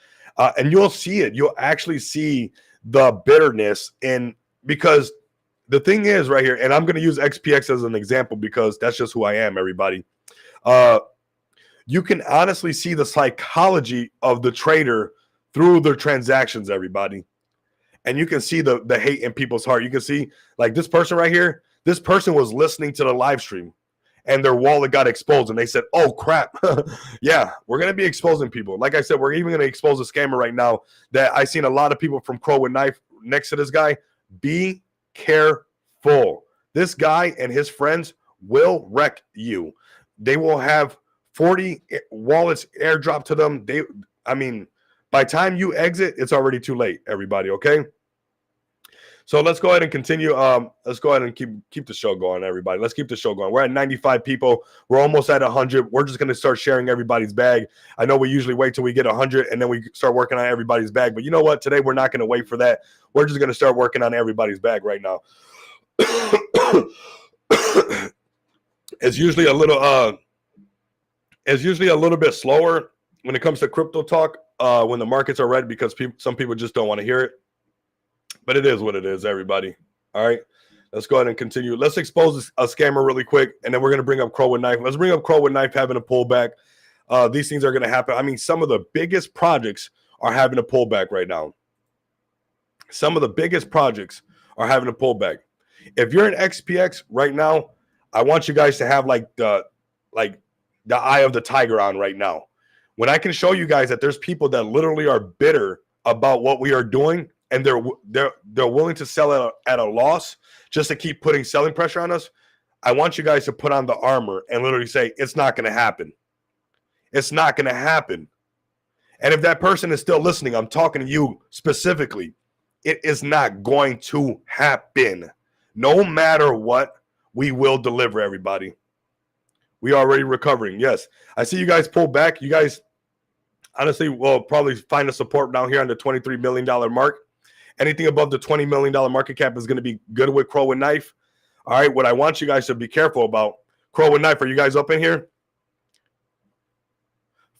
And you'll see it. You'll actually see the bitterness because the thing is right here, and I'm going to use XPX as an example because that's just who I am, everybody. You can honestly see the psychology of the trader through their transactions, everybody. And you can see the hate in people's heart. You can see like this person right here, this person was listening to the live stream and their wallet got exposed and they said, oh crap. Yeah, we're going to be exposing people. Like I said, we're even going to expose a scammer right now that I seen a lot of people from Crow with Knife next to this guy. Be careful. This guy and his friends will wreck you. They will have 40 wallets airdrop to them. By the time you exit, it's already too late, everybody, okay? So let's go ahead and continue. Let's go ahead and keep the show going, everybody. Let's keep the show going. We're at 95 people. We're almost at 100. We're just going to start sharing everybody's bag. I know we usually wait till we get 100 and then we start working on everybody's bag. But you know what? Today we're not going to wait for that. We're just going to start working on everybody's bag right now. It's usually a little bit slower when it comes to crypto talk when the markets are red because some people just don't want to hear it. But it is what it is, everybody. All right, let's go ahead and continue. Let's expose a scammer really quick, and then we're going to bring up Crow with Knife. Let's bring up Crow with Knife having a pullback. These things are going to happen. I mean, some of the biggest projects are having a pullback right now. Some of the biggest projects are having a pullback. If you're in XPX right now, I want you guys to have like the eye of the tiger on right now. When I can show you guys that there's people that literally are bitter about what we are doing, and they're willing to sell at a loss just to keep putting selling pressure on us, I want you guys to put on the armor and literally say, it's not going to happen. It's not going to happen. And if that person is still listening, I'm talking to you specifically. It is not going to happen. No matter what, we will deliver, everybody. We are already recovering. Yes. I see you guys pull back. You guys honestly will probably find a support down here on the $23 million mark. Anything above the $20 million market cap is going to be good with Crow with Knife. All right, what I want you guys to be careful about, Crow with Knife, are you guys up in here?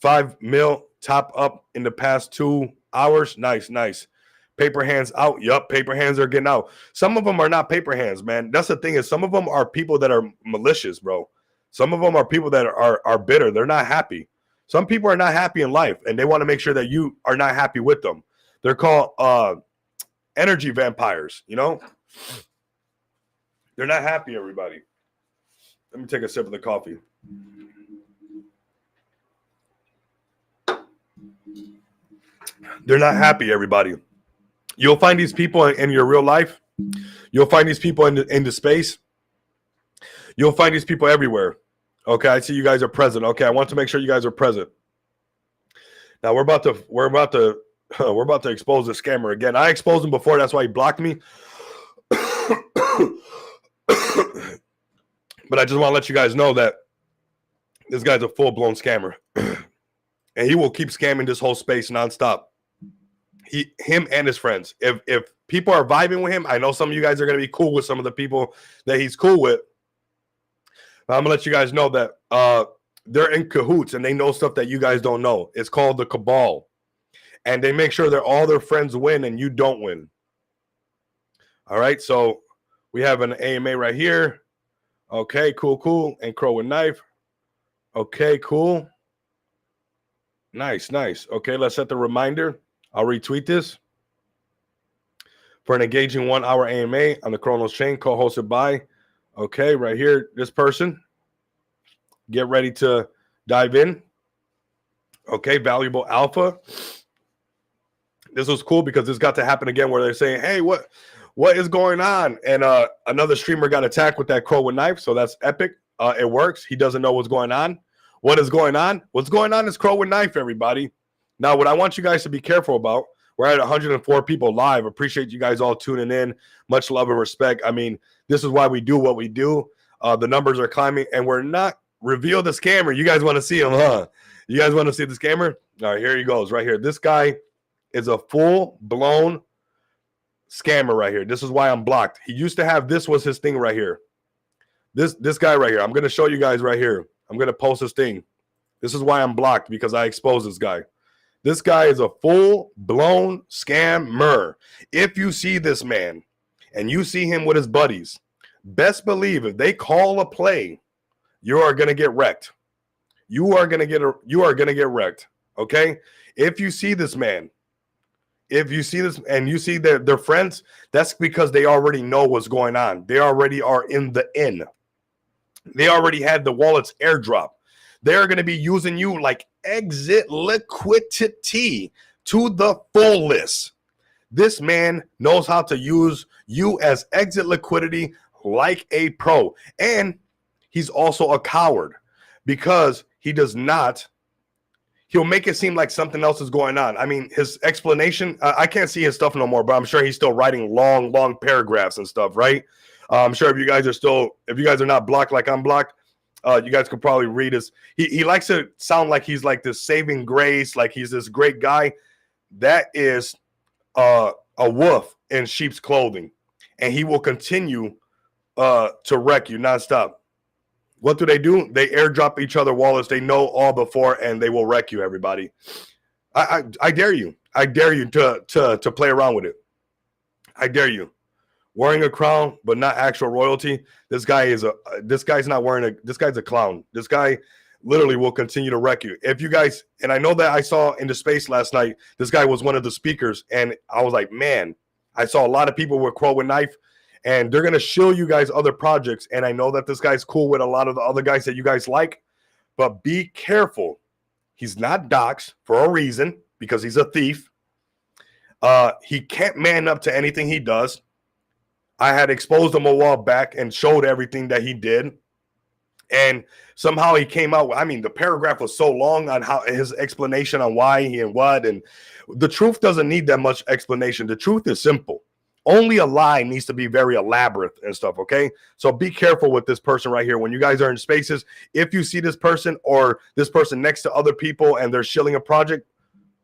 5 mil top up in the past 2 hours. Nice, nice. Paper hands out. Yup, paper hands are getting out. Some of them are not paper hands, man. That's the thing is some of them are people that are malicious, bro. Some of them are people that are bitter. They're not happy. Some people are not happy in life, and they want to make sure that you are not happy with them. They're called energy vampires, you know? They're not happy, everybody. Let me take a sip of the coffee. They're not happy, everybody. You'll find these people in your real life. You'll find these people in the space. You'll find these people everywhere. Okay, I see you guys are present. Okay, I want to make sure you guys are present. Now we're about to expose the scammer again. I exposed him before, that's why he blocked me. But I just want to let you guys know that this guy's a full-blown scammer. And he will keep scamming this whole space nonstop. Him and his friends. If people are vibing with him, I know some of you guys are going to be cool with some of the people that he's cool with. I'm gonna let you guys know that they're in cahoots and they know stuff that you guys don't know. It's called the cabal, and they make sure that all their friends win and you don't win. All right, so we have an AMA right here. Okay, cool. And Crow with Knife. Okay, cool. Nice. Okay, let's set the reminder. I'll retweet this for an engaging 1-hour AMA on the Chronos chain, co-hosted by. Okay, right here, this person. Get ready to dive in. Okay, valuable alpha. This was cool because this got to happen again where they're saying, hey, what is going on? And another streamer got attacked with that Crow with Knife, so that's epic. It works. He doesn't know what's going on. What is going on? What's going on is Crow with Knife, everybody. Now, what I want you guys to be careful about, we're at 104 people live. Appreciate you guys all tuning in. Much love and respect. I mean, this is why we do what we do. The numbers are climbing, and we're not reveal the scammer. You guys want to see him, huh? You guys want to see the scammer? All right, here he goes right here. This guy is a full-blown scammer right here. This is why I'm blocked. He used to have, this was his thing right here. This guy right here. I'm going to show you guys right here. I'm going to post this thing. This is why I'm blocked, because I exposed this guy. This guy is a full-blown scammer. If you see this man and you see him with his buddies, best believe if they call a play, you are going to get wrecked. You are going to get wrecked. Okay? If you see this man, if you see this and you see their friends, that's because they already know what's going on. They already are in the in. They already had the wallets airdrop. They're going to be using you like exit liquidity to the fullest. This man knows how to use you as exit liquidity like a pro. And he's also a coward because he does not he'll make it seem like something else is going on. I mean, his explanation, I can't see his stuff no more, but I'm sure he's still writing long paragraphs and stuff, right? I'm sure if you guys are not blocked like I'm blocked, you guys could probably read his. He likes to sound like he's like this saving grace, like he's this great guy. That is a wolf in sheep's clothing, and he will continue to wreck you nonstop. What do? They airdrop each other wallets they know all before, and they will wreck you, everybody. I dare you. I dare you to play around with it. I dare you. Wearing a crown, but not actual royalty. This guy's a clown. This guy literally will continue to wreck you. If you guys, and I know that I saw in the space last night, this guy was one of the speakers, and I was like, man, I saw a lot of people with Crow with Knife, and they're going to show you guys other projects. And I know that this guy's cool with a lot of the other guys that you guys like, but be careful. He's not doxxed for a reason, because he's a thief. He can't man up to anything he does. I had exposed him a while back and showed everything that he did. And somehow he came out. I mean, the paragraph was so long on how his explanation on why he and what. And the truth doesn't need that much explanation. The truth is simple. Only a lie needs to be very elaborate and stuff, okay? So be careful with this person right here. When you guys are in spaces, if you see this person or this person next to other people and they're shilling a project,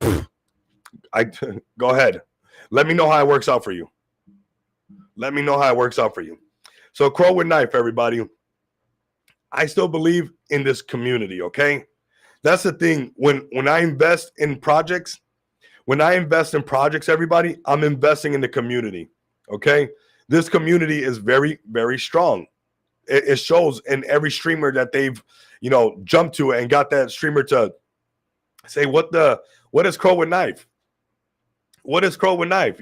go ahead. Let me know how it works out for you. Let me know how it works out for you. So Crow with Knife, everybody. I still believe in this community, okay? That's the thing. When I invest in projects, everybody, I'm investing in the community, okay? This community is very, very strong. It shows in every streamer that they've, jumped to and got that streamer to say, what is Crow with Knife? What is Crow with Knife,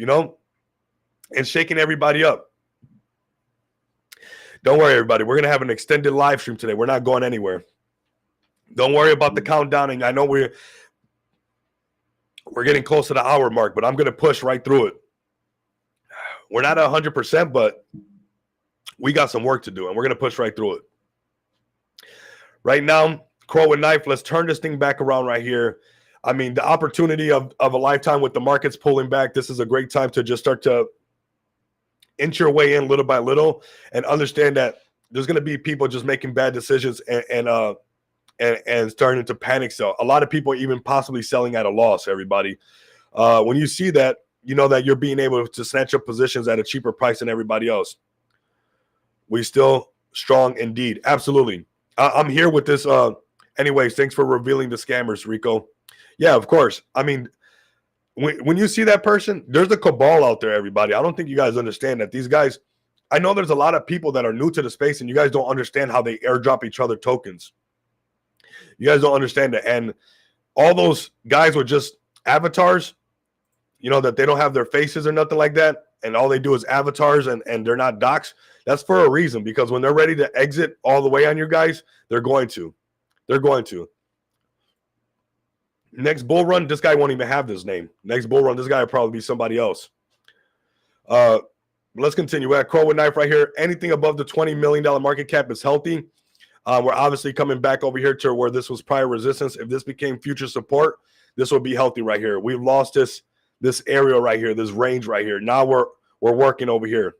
and shaking everybody up. Don't worry, everybody. We're going to have an extended live stream today. We're not going anywhere. Don't worry about the countdown. And I know we're getting close to the hour mark, but I'm going to push right through it. We're not 100%, but we got some work to do, and we're going to push right through it. Right now, Crow with Knife, let's turn this thing back around right here. I mean, the opportunity of a lifetime with the markets pulling back, this is a great time to just start to inch your way in little by little and understand that there's going to be people just making bad decisions and starting to panic sell. A lot of people even possibly selling at a loss, everybody. When you see that, you know that you're being able to snatch up positions at a cheaper price than everybody else. We still strong indeed. Absolutely. I'm here with this. Anyways, thanks for revealing the scammers, Rico. Yeah, of course. I mean, when you see that person, there's a cabal out there, everybody. I don't think you guys understand that these guys, I know there's a lot of people that are new to the space and you guys don't understand how they airdrop each other tokens. You guys don't understand that. And all those guys with just avatars, that they don't have their faces or nothing like that. And all they do is avatars and they're not docs. That's for a reason, because when they're ready to exit all the way on you guys, they're going to. Next bull run, this guy won't even have this name. Next bull run, this guy will probably be somebody else. Let's continue. We have Crow with Knife right here. Anything above the $20 million market cap is healthy. We're obviously coming back over here to where this was prior resistance. If this became future support, this will be healthy right here. We've lost this area right here, this range right here. Now we're working over here.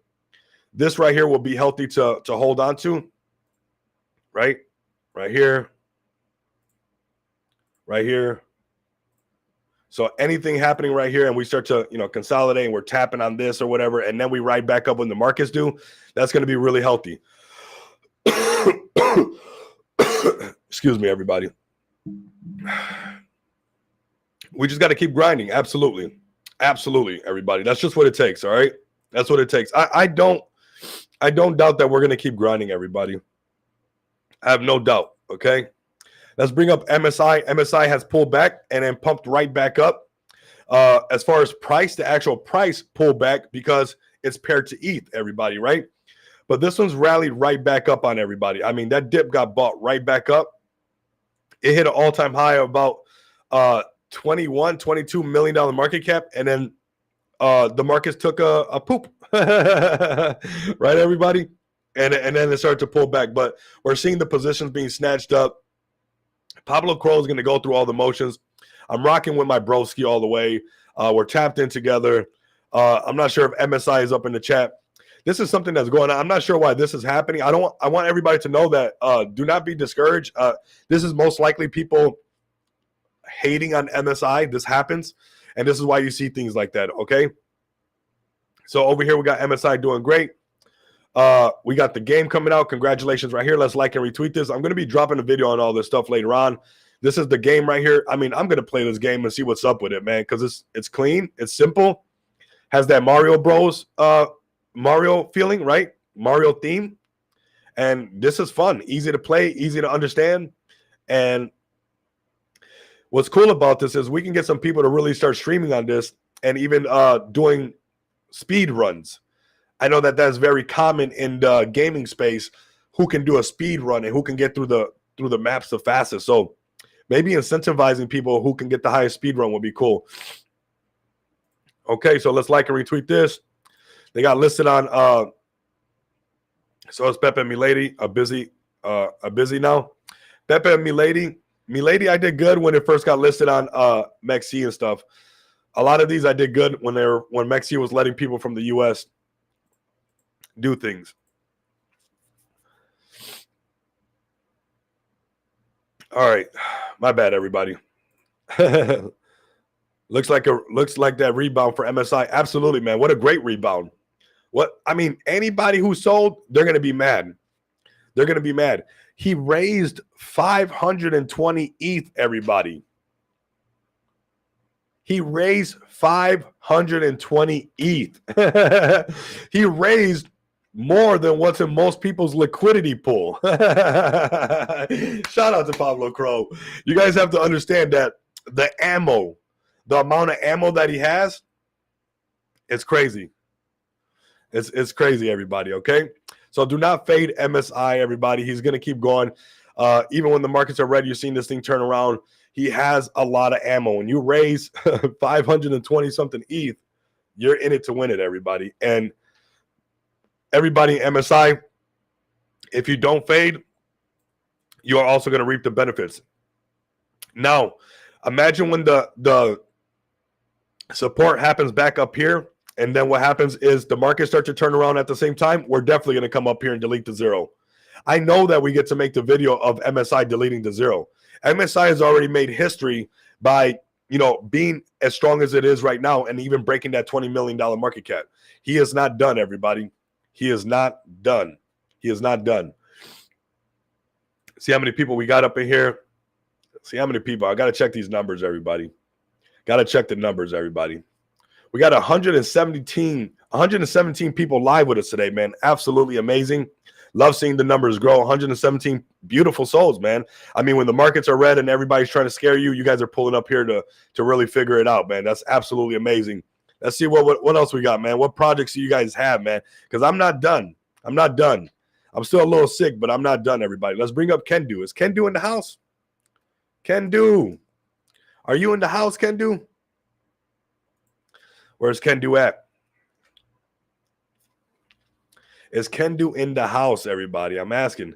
This right here will be healthy to hold on to. Right here. Right here. So anything happening right here and we start to, consolidate and we're tapping on this or whatever, and then we ride back up when the markets do, that's going to be really healthy. Excuse me, everybody. We just got to keep grinding. Absolutely. Absolutely, everybody. That's just what it takes, all right? That's what it takes. I don't doubt that we're going to keep grinding, everybody. I have no doubt, okay? Let's bring up MSI. MSI has pulled back and then pumped right back up. As far as price, the actual price pulled back because it's paired to ETH, everybody, right? But this one's rallied right back up on everybody. I mean, that dip got bought right back up. It hit an all-time high of about $22 million market cap, and then the markets took a poop. Right, everybody? And then it started to pull back. But we're seeing the positions being snatched up. Pablo Crow is going to go through all the motions. I'm rocking with my broski all the way. We're tapped in together. I'm not sure if MSI is up in the chat. This is something that's going on. I'm not sure why this is happening. I want everybody to know that do not be discouraged. This is most likely people hating on MSI. This happens, and this is why you see things like that, okay? So over here we got MSI doing great. We got the game coming out. Congratulations right here. Let's like and retweet this. I'm going to be dropping a video on all this stuff later on. This is the game right here. I mean, I'm going to play this game and see what's up with it, man, because it's clean. It's simple. Has that Mario Bros. Mario feeling, right? Mario theme. And this is fun. Easy to play, easy to understand. And what's cool about this is we can get some people to really start streaming on this and even doing speed runs. I know that that's very common in the gaming space, who can do a speed run and who can get through the maps the fastest. So maybe incentivizing people who can get the highest speed run would be cool. Okay, so let's like and retweet this. They got listed on so it's Pepe and Milady, a busy now. Pepe and Milady, I did good when it first got listed on Mexi and stuff. A lot of these I did good when Mexi was letting people from the US do things. All right, my bad, everybody. looks like that rebound for MSI. Absolutely, man. What a great rebound. Anybody who sold, they're gonna be mad. They're gonna be mad. He raised 520 ETH, everybody. He raised 520 ETH. He raised more than what's in most people's liquidity pool. Shout out to Pablo Crow. You guys have to understand that the amount of ammo that he has, it's crazy. It's crazy, everybody, okay? So do not fade MSI, everybody. He's going to keep going. Even when the markets are red, you're seeing this thing turn around. He has a lot of ammo. When you raise 520-something ETH, you're in it to win it, everybody. And everybody in MSI, if you don't fade, you are also going to reap the benefits. Now, imagine when the support happens back up here, and then what happens is the market starts to turn around at the same time. We're definitely going to come up here and delete the zero. I know that we get to make the video of MSI deleting the zero. MSI has already made history by, being as strong as it is right now and even breaking that $20 million market cap. He is not done, everybody. He is not done. He is not done. See how many people we got up in here? See how many people. I got to check these numbers, everybody. Got to check the numbers, everybody. We got 117 people live with us today, man. Absolutely amazing. Love seeing the numbers grow. 117 beautiful souls, man. I mean, when the markets are red and everybody's trying to scare you, you guys are pulling up here to really figure it out, man. That's absolutely amazing. Let's see what else we got, man. What projects do you guys have, man? Because I'm not done. I'm not done. I'm still a little sick, but I'm not done, everybody. Let's bring up Kendu. Is Kendu in the house? Kendu. Are you in the house, Kendu? Where's Kendu at? Is Kendu in the house, everybody? I'm asking.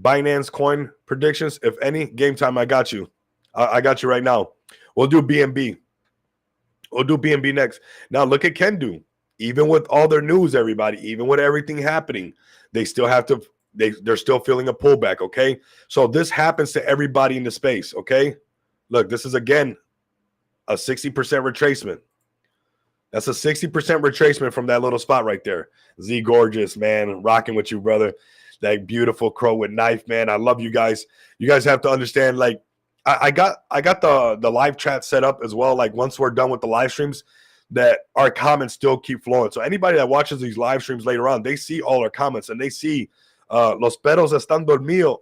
Binance coin predictions, if any. Game time, I got you. I got you right now. We'll do BNB. We'll do BNB next. Now, look at Kendu. Even with all their news, everybody, even with everything happening, they still have to, they're still feeling a pullback, okay? So this happens to everybody in the space, okay? Look, this is, again, a 60% retracement. That's a 60% retracement from that little spot right there. Z Gorgeous, man, rocking with you, brother. That beautiful crow with knife, man. I love you guys. You guys have to understand, like, I got the live chat set up as well. Like, once we're done with the live streams, that our comments still keep flowing. So anybody that watches these live streams later on, they see all our comments and they see los perros están dormidos.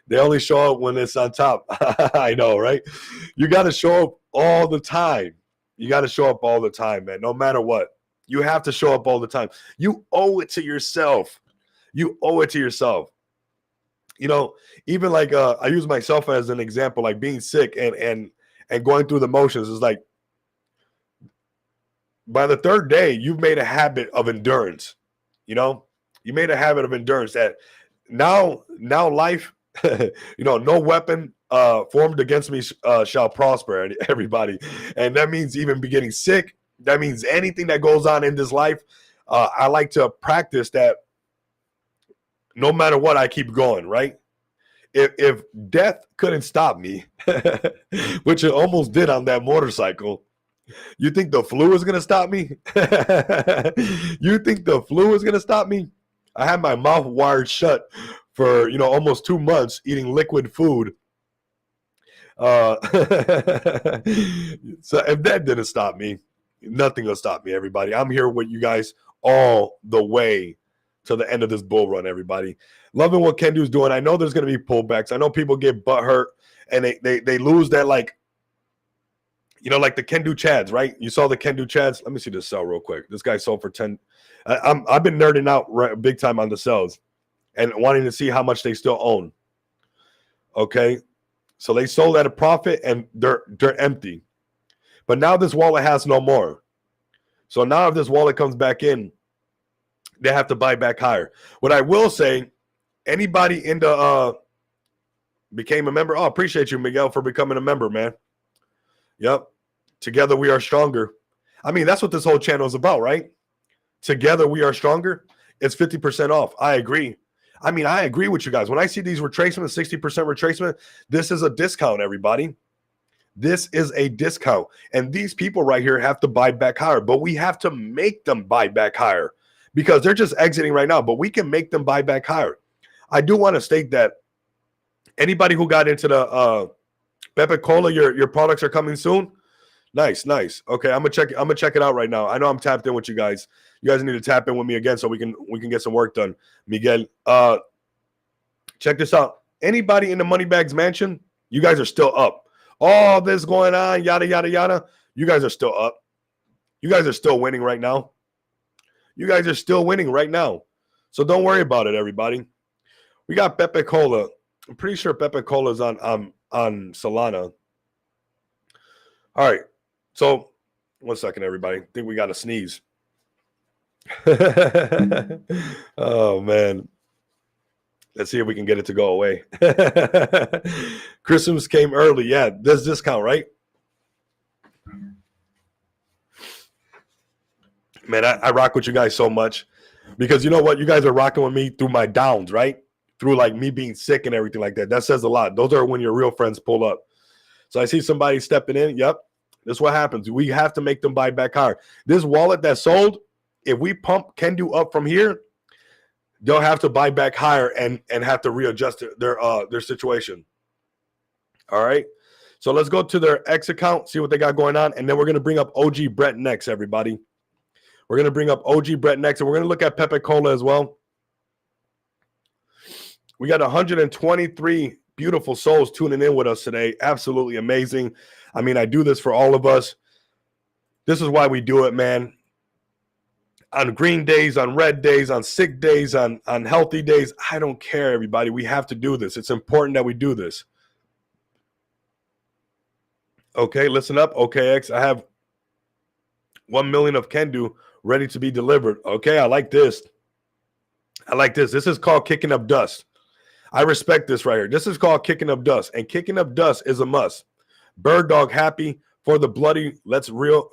They only show up when it's on top. I know, right? You got to show up all the time. You got to show up all the time, man, no matter what. You have to show up all the time. You owe it to yourself. You owe it to yourself. You know, even like I use myself as an example, like being sick and going through the motions is like, by the third day, you've made a habit of endurance. You know, you made a habit of endurance that now life, you know, no weapon formed against me shall prosper, everybody. And that means even be getting sick. That means anything that goes on in this life. I like to practice that no matter what, I keep going, right? If death couldn't stop me, which it almost did on that motorcycle, you think the flu is going to stop me? You think the flu is going to stop me? I had my mouth wired shut for, almost 2 months eating liquid food. So if that didn't stop me, nothing will stop me, everybody. I'm here with you guys all the way to the end of this bull run, everybody. Loving what Kendu's doing. I know there's going to be pullbacks. I know people get butthurt and they lose that, like the Kendu Chads, right? You saw the Kendu Chads. Let me see this sell real quick. This guy sold for 10. I've been nerding out big time on the sells and wanting to see how much they still own. Okay. So they sold at a profit and they're empty. But now this wallet has no more. So now if this wallet comes back in, they have to buy back higher. What I will say, anybody in the became a member. Oh, appreciate you, Miguel, for becoming a member, man. Yep. Together we are stronger. I mean, that's what this whole channel is about, right? Together we are stronger. It's 50% off. I agree. I mean, I agree with you guys. When I see these retracements, 60% retracement, this is a discount, everybody. This is a discount. And these people right here have to buy back higher, but we have to make them buy back higher because they're just exiting right now, but we can make them buy back higher. I do want to state that anybody who got into the Pepe Cola, your products are coming soon. Nice. Okay, I'm gonna check it out right now. I know I'm tapped in with you guys. You guys need to tap in with me again so we can get some work done. Miguel, check this out. Anybody in the Moneybags Mansion, you guys are still up. All this going on, yada yada yada. You guys are still up. You guys are still winning right now. You guys are still winning right now. So don't worry about it, everybody. We got Pepe Cola. I'm pretty sure Pepe Cola is on Solana. All right. So 1 second, everybody. I think we got to sneeze. Oh, man. Let's see if we can get it to go away. Christmas came early. Yeah, there's discount, right? Man, I rock with you guys so much because you know what? You guys are rocking with me through my downs, right? Through like me being sick and everything like that. That says a lot. Those are when your real friends pull up. So I see somebody stepping in. Yep. That's what happens. We have to make them buy back higher. This wallet that sold, if we pump Kendu up from here, they'll have to buy back higher and have to readjust their situation. All right. So let's go to their X account, see what they got going on, and then we're going to bring up OG Brett next, everybody. We're going to bring up OG Brett next, and we're going to look at Pepe Cola as well. We got 123 beautiful souls tuning in with us today. Absolutely amazing. I mean, I do this for all of us. This is why we do it, man. On green days, on red days, on sick days, on healthy days. I don't care, everybody. We have to do this. It's important that we do this. Okay, listen up. OKX, I have 1 million of Kendu ready to be delivered. Okay, I like this. I like this. This is called kicking up dust. I respect this right here. This is called kicking up dust, and kicking up dust is a must. Bird Dog happy for the bloody. Let's real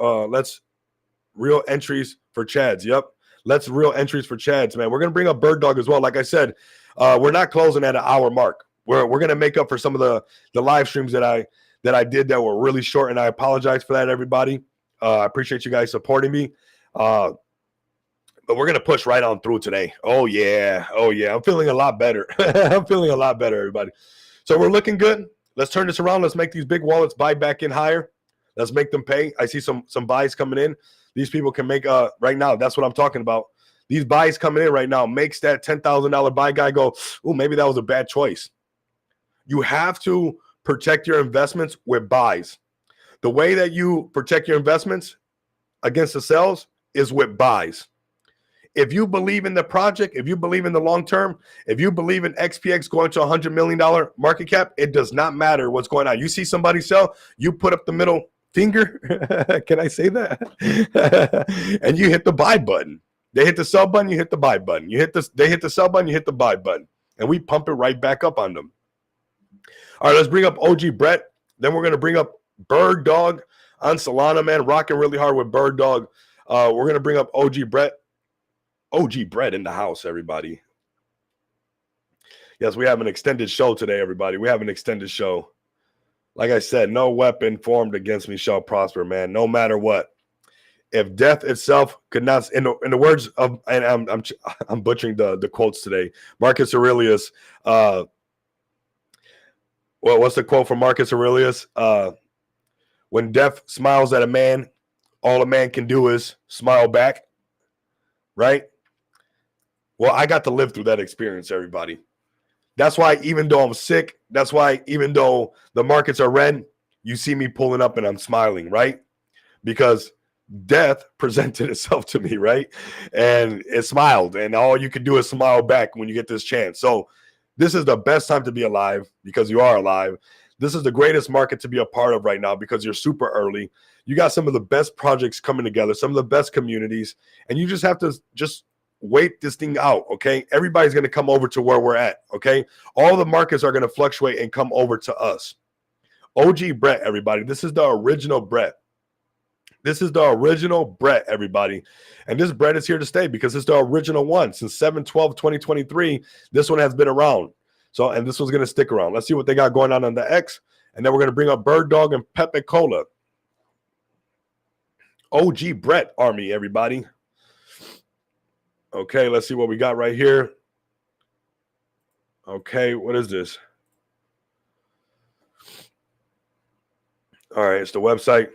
entries for Chads. Yep, let's real entries for Chads, man. We're gonna bring up Bird Dog as well. Like I said, we're not closing at an hour mark. We're gonna make up for some of the live streams that I did that were really short, and I apologize for that, everybody. I appreciate you guys supporting me. But we're going to push right on through today. Oh, yeah. I'm feeling a lot better. I'm feeling a lot better, everybody. So we're looking good. Let's turn this around. Let's make these big wallets buy back in higher. Let's make them pay. I see some buys coming in. These people can make right now. That's what I'm talking about. These buys coming in right now makes that $10,000 buy guy go, oh, maybe that was a bad choice. You have to protect your investments with buys. The way that you protect your investments against the sells is with buys. If you believe in the project, if you believe in the long term, if you believe in XPX going to $100 million market cap, it does not matter what's going on. You see somebody sell, you put up the middle finger. Can I say that? And you hit the buy button. They hit the sell button, you hit the buy button. They hit the sell button, you hit the buy button. And we pump it right back up on them. All right, let's bring up OG Brett. Then we're going to bring up Bird Dog on Solana, man. Rocking really hard with Bird Dog. We're going to bring up OG Brett. OG Brett in the house, everybody. Yes, we have an extended show today, everybody. We have an extended show. Like I said, no weapon formed against me shall prosper, man, no matter what. If death itself could not, in the words of, and I'm butchering the quotes today, Marcus Aurelius. Well, what's the quote from Marcus Aurelius? When death smiles at a man, all a man can do is smile back. Right? Well, I got to live through that experience, everybody. That's why even though I'm sick, that's why even though the markets are red, you see me pulling up and I'm smiling, right? Because death presented itself to me, right? And it smiled, and all you can do is smile back when you get this chance. So this is the best time to be alive because you are alive. This is the greatest market to be a part of right now because you're super early. You got some of the best projects coming together, some of the best communities, and you just have to just wait this thing out, okay? Everybody's going to come over to where we're at, okay? All the markets are going to fluctuate and come over to us. OG Brett, everybody. This is the original Brett. This is the original Brett, everybody. And this Brett is here to stay because it's the original one. Since 7/12/2023, this one has been around. So, and this one's going to stick around. Let's see what they got going on the X. And then we're going to bring up Bird Dog and Pepe Cola. OG Brett Army, everybody. Okay, let's see what we got right here. Okay, what is this? All right, it's the website.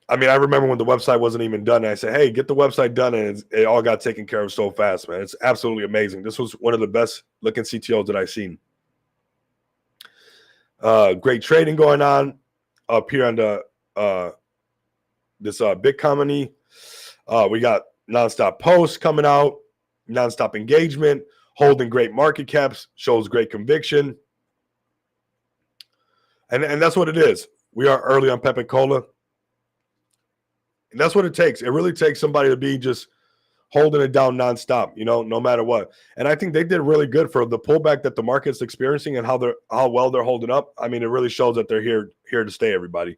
I mean, I remember when the website wasn't even done. I said, hey, get the website done, and it all got taken care of so fast, man. It's absolutely amazing. This was one of the best looking CTOs that I've seen. Great trading going on up here on the this big company. We got nonstop posts coming out, nonstop engagement, holding great market caps, shows great conviction. And that's what it is. We are early on Pepe Cola. And that's what it takes. It really takes somebody to be just holding it down nonstop, you know, no matter what. And I think they did really good for the pullback that the market's experiencing and how well they're holding up. I mean, it really shows that they're here to stay, everybody.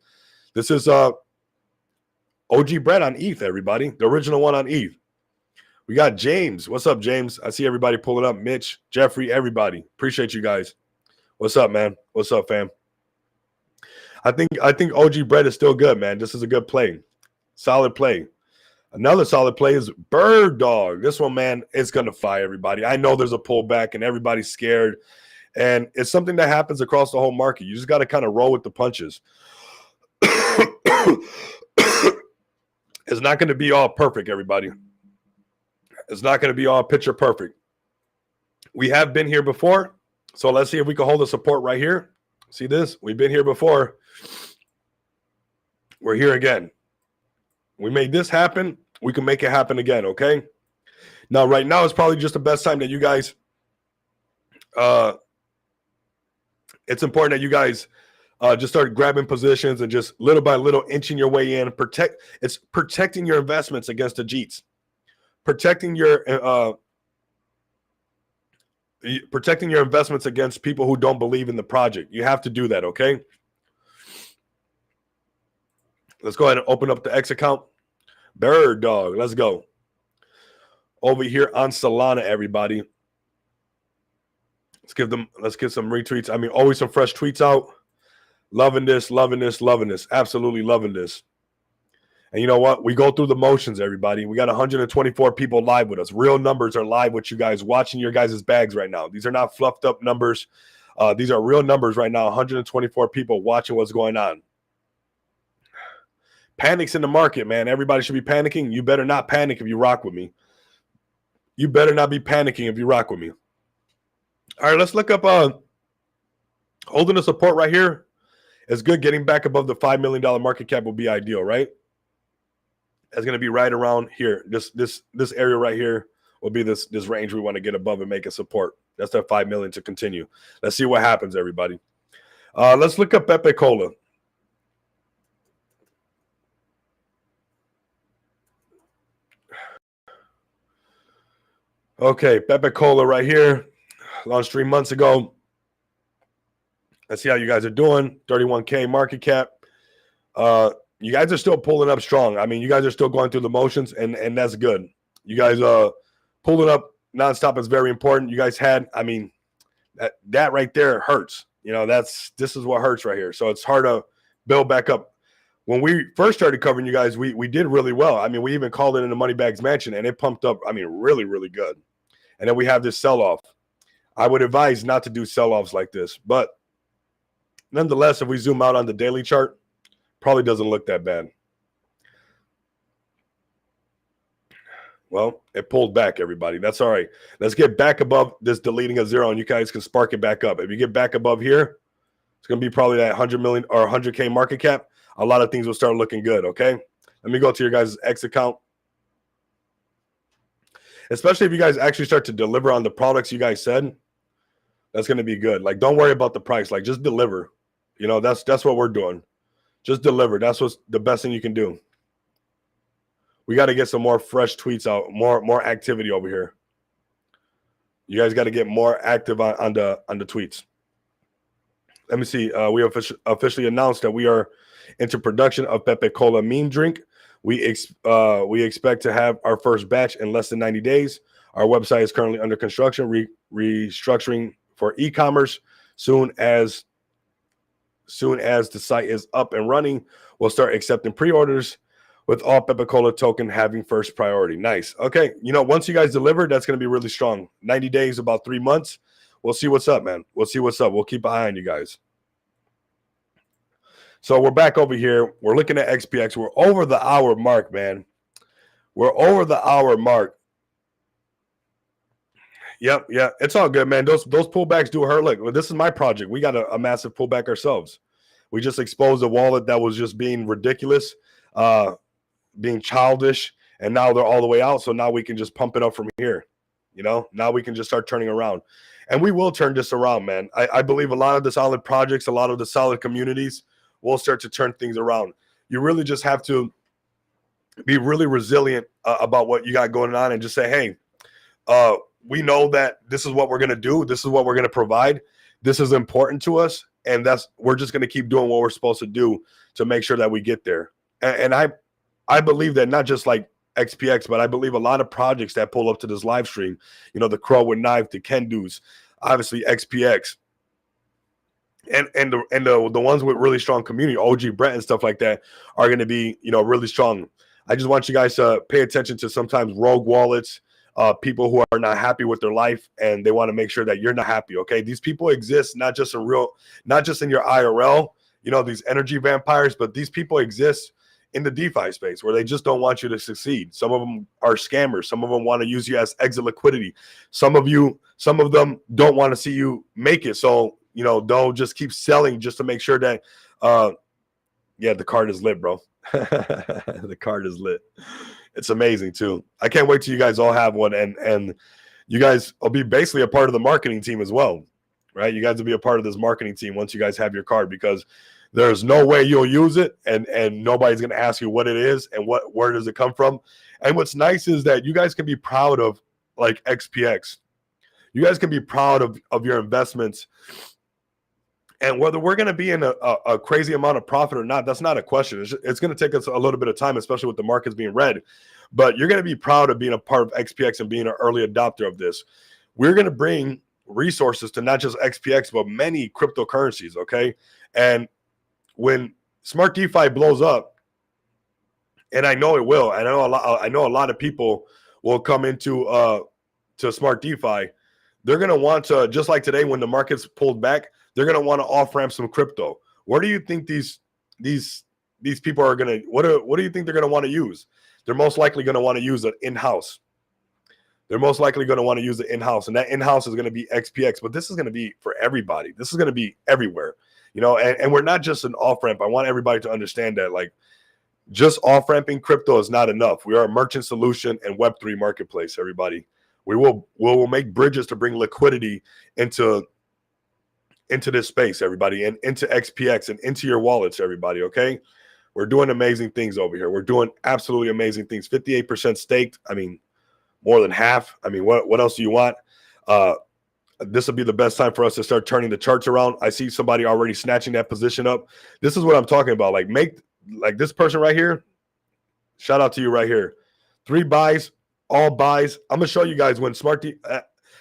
This is OG Brett on ETH, everybody. The original one on ETH. We got James. What's up, James? I see everybody pulling up. Mitch, Jeffrey, everybody. Appreciate you guys. What's up, man? What's up, fam? I think OG Brett is still good, man. This is a good play. Solid play. Another solid play is Bird Dog. This one, man, it's going to fire everybody. I know there's a pullback and everybody's scared. And it's something that happens across the whole market. You just got to kind of roll with the punches. It's not going to be all perfect, everybody. It's not going to be all picture perfect. We have been here before. So let's see if we can hold the support right here. See this? We've been here before. We're here again. We made this happen. We can make it happen again, okay? Now, right now is probably just the best time that you guys it's important that you guys just start grabbing positions and just little by little inching your way in. It's protecting your investments against the Jeets. Protecting your investments against people who don't believe in the project. You have to do that, okay? Let's go ahead and open up the X account. Bird Dog, let's go. Over here on Solana, everybody. Let's get some retweets. I mean, always some fresh tweets out. Loving this, loving this, loving this. Absolutely loving this. And you know what? We go through the motions, everybody. We got 124 people live with us. Real numbers are live with you guys, watching your guys' bags right now. These are not fluffed up numbers. These are real numbers right now. 124 people watching what's going on. Panic's in the market, man. Everybody should be panicking. You better not panic if you rock with me. You better not be panicking if you rock with me. All right, let's look up holding the support right here. It's good. Getting back above the $5 million market cap will be ideal, right? It's going to be right around here. This area right here will be this range we want to get above and make a support. That's that 5 million to continue. Let's see what happens, everybody. Let's look up Pepe Cola. Okay, Pepe Cola right here. Launched 3 months ago. Let's see how you guys are doing. 31K market cap. You guys are still pulling up strong. I mean, you guys are still going through the motions, and that's good. You guys pulling up nonstop is very important. You guys had, I mean, that right there hurts. You know, this is what hurts right here. So it's hard to build back up. When we first started covering you guys, we did really well. I mean, we even called it in the Moneybags Mansion, and it pumped up, I mean, really, really good. And then we have this sell-off. I would advise not to do sell-offs like this. But nonetheless, if we zoom out on the daily chart, probably doesn't look that bad. Well, it pulled back, everybody. That's all right. Let's get back above this deleting a zero, and you guys can spark it back up. If you get back above here, it's going to be probably that 100 million or 100K market cap. A lot of things will start looking good, okay? Let me go to your guys' X account. Especially if you guys actually start to deliver on the products you guys said, that's going to be good. Like, don't worry about the price. Like, just deliver. You know, that's what we're doing. Just deliver. That's what's the best thing you can do. We got to get some more fresh tweets out, more activity over here. You guys got to get more active on the tweets. Let me see. We officially announced that we are into production of Pepe Cola meme drink. We expect to have our first batch in less than 90 days. Our website is currently under construction, restructuring for e-commerce. Soon as the site is up and running, we'll start accepting pre-orders, with all Pepe Cola token having first priority. Nice. Okay. You know, once you guys deliver, that's going to be really strong. 90 days, about 3 months. We'll see what's up, man. We'll see what's up. We'll keep an eye on you guys. So we're back over here. We're looking at XPX. We're over the hour mark, man. We're over the hour mark. Yep, yeah. It's all good, man. Those pullbacks do hurt. Look, this is my project. We got a massive pullback ourselves. We just exposed a wallet that was just being ridiculous, being childish, and now they're all the way out. So now we can just pump it up from here. You know, now we can just start turning around. And we will turn this around, man. I believe a lot of the solid projects, a lot of the solid communities will start to turn things around. You really just have to be really resilient about what you got going on and just say, hey, we know that this is what we're going to do. This is what we're going to provide. This is important to us. And we're just going to keep doing what we're supposed to do to make sure that we get there. And I believe that not just like XPX, but I believe a lot of projects that pull up to this live stream, you know, the Crow with Knife, the Kendu's, obviously XPX, and the ones with really strong community, OG Brett and stuff like that, are going to be, you know, really strong. I just want you guys to pay attention to sometimes rogue wallets, people who are not happy with their life, and they want to make sure that you're not happy. Okay, these people exist not just in your IRL, you know, these energy vampires, but these people exist in the DeFi space where they just don't want you to succeed. Some of them are scammers. Some of them want to use you as exit liquidity. Some of them don't want to see you make it. So, you know, they'll just keep selling just to make sure that, yeah, the card is lit, bro. The card is lit. It's amazing too. I can't wait till you guys all have one, and you guys will be basically a part of the marketing team as well, right? You guys will be a part of this marketing team once you guys have your card, because there's no way you'll use it and nobody's going to ask you what it is and where does it come from. And what's nice is that you guys can be proud of, like, XPX. You guys can be proud of your investments. And whether we're going to be in a crazy amount of profit or not, that's not a question. It's going to take us a little bit of time, especially with the markets being red. But you're going to be proud of being a part of XPX and being an early adopter of this. We're going to bring resources to not just XPX, but many cryptocurrencies, okay? And when Smart DeFi blows up, and I know it will, I know a lot of people will come into to Smart DeFi. They're going to want to, just like today when the markets pulled back, they're going to want to off-ramp some crypto. What do you think these people are going to, what do you think they're going to want to use? They're most likely going to want to use it in-house. They're most likely going to want to use it in-house, and that in-house is going to be XPX, but this is going to be for everybody. This is going to be everywhere, you know, and we're not just an off-ramp. I want everybody to understand that, like, just off-ramping crypto is not enough. We are a merchant solution and Web3 marketplace, everybody. We will make bridges to bring liquidity into this space, everybody, and into XPX and into your wallets, everybody, okay? We're doing amazing things over here. We're doing absolutely amazing things. 58% staked. I mean, more than half. I mean, what else do you want? this will be the best time for us to start turning the charts around. I see somebody already snatching that position up. This is what I'm talking about. Like this person right here. Shout out to you right here. 3 buys, all buys. I'm gonna show you guys when Smart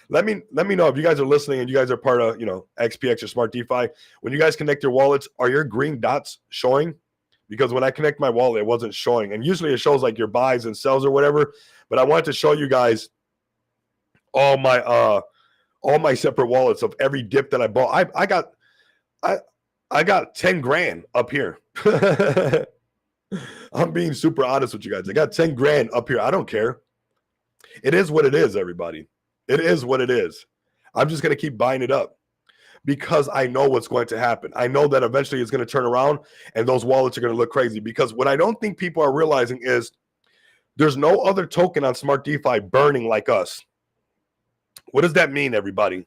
let me know if you guys are listening and you guys are part of XPX or Smart DeFi. When you guys connect your wallets, are your green dots showing? Because when I connect my wallet, it wasn't showing. And usually it shows like your buys and sells or whatever. But I wanted to show you guys all my separate wallets of every dip that I bought. I got 10 grand up here. I'm being super honest with you guys. I got 10 grand up here. I don't care. It is what it is, everybody. It is what it is. I'm just going to keep buying it up because I know what's going to happen. I know that eventually it's going to turn around and those wallets are going to look crazy, because what I don't think people are realizing is there's no other token on Smart DeFi burning like us. What does that mean, everybody?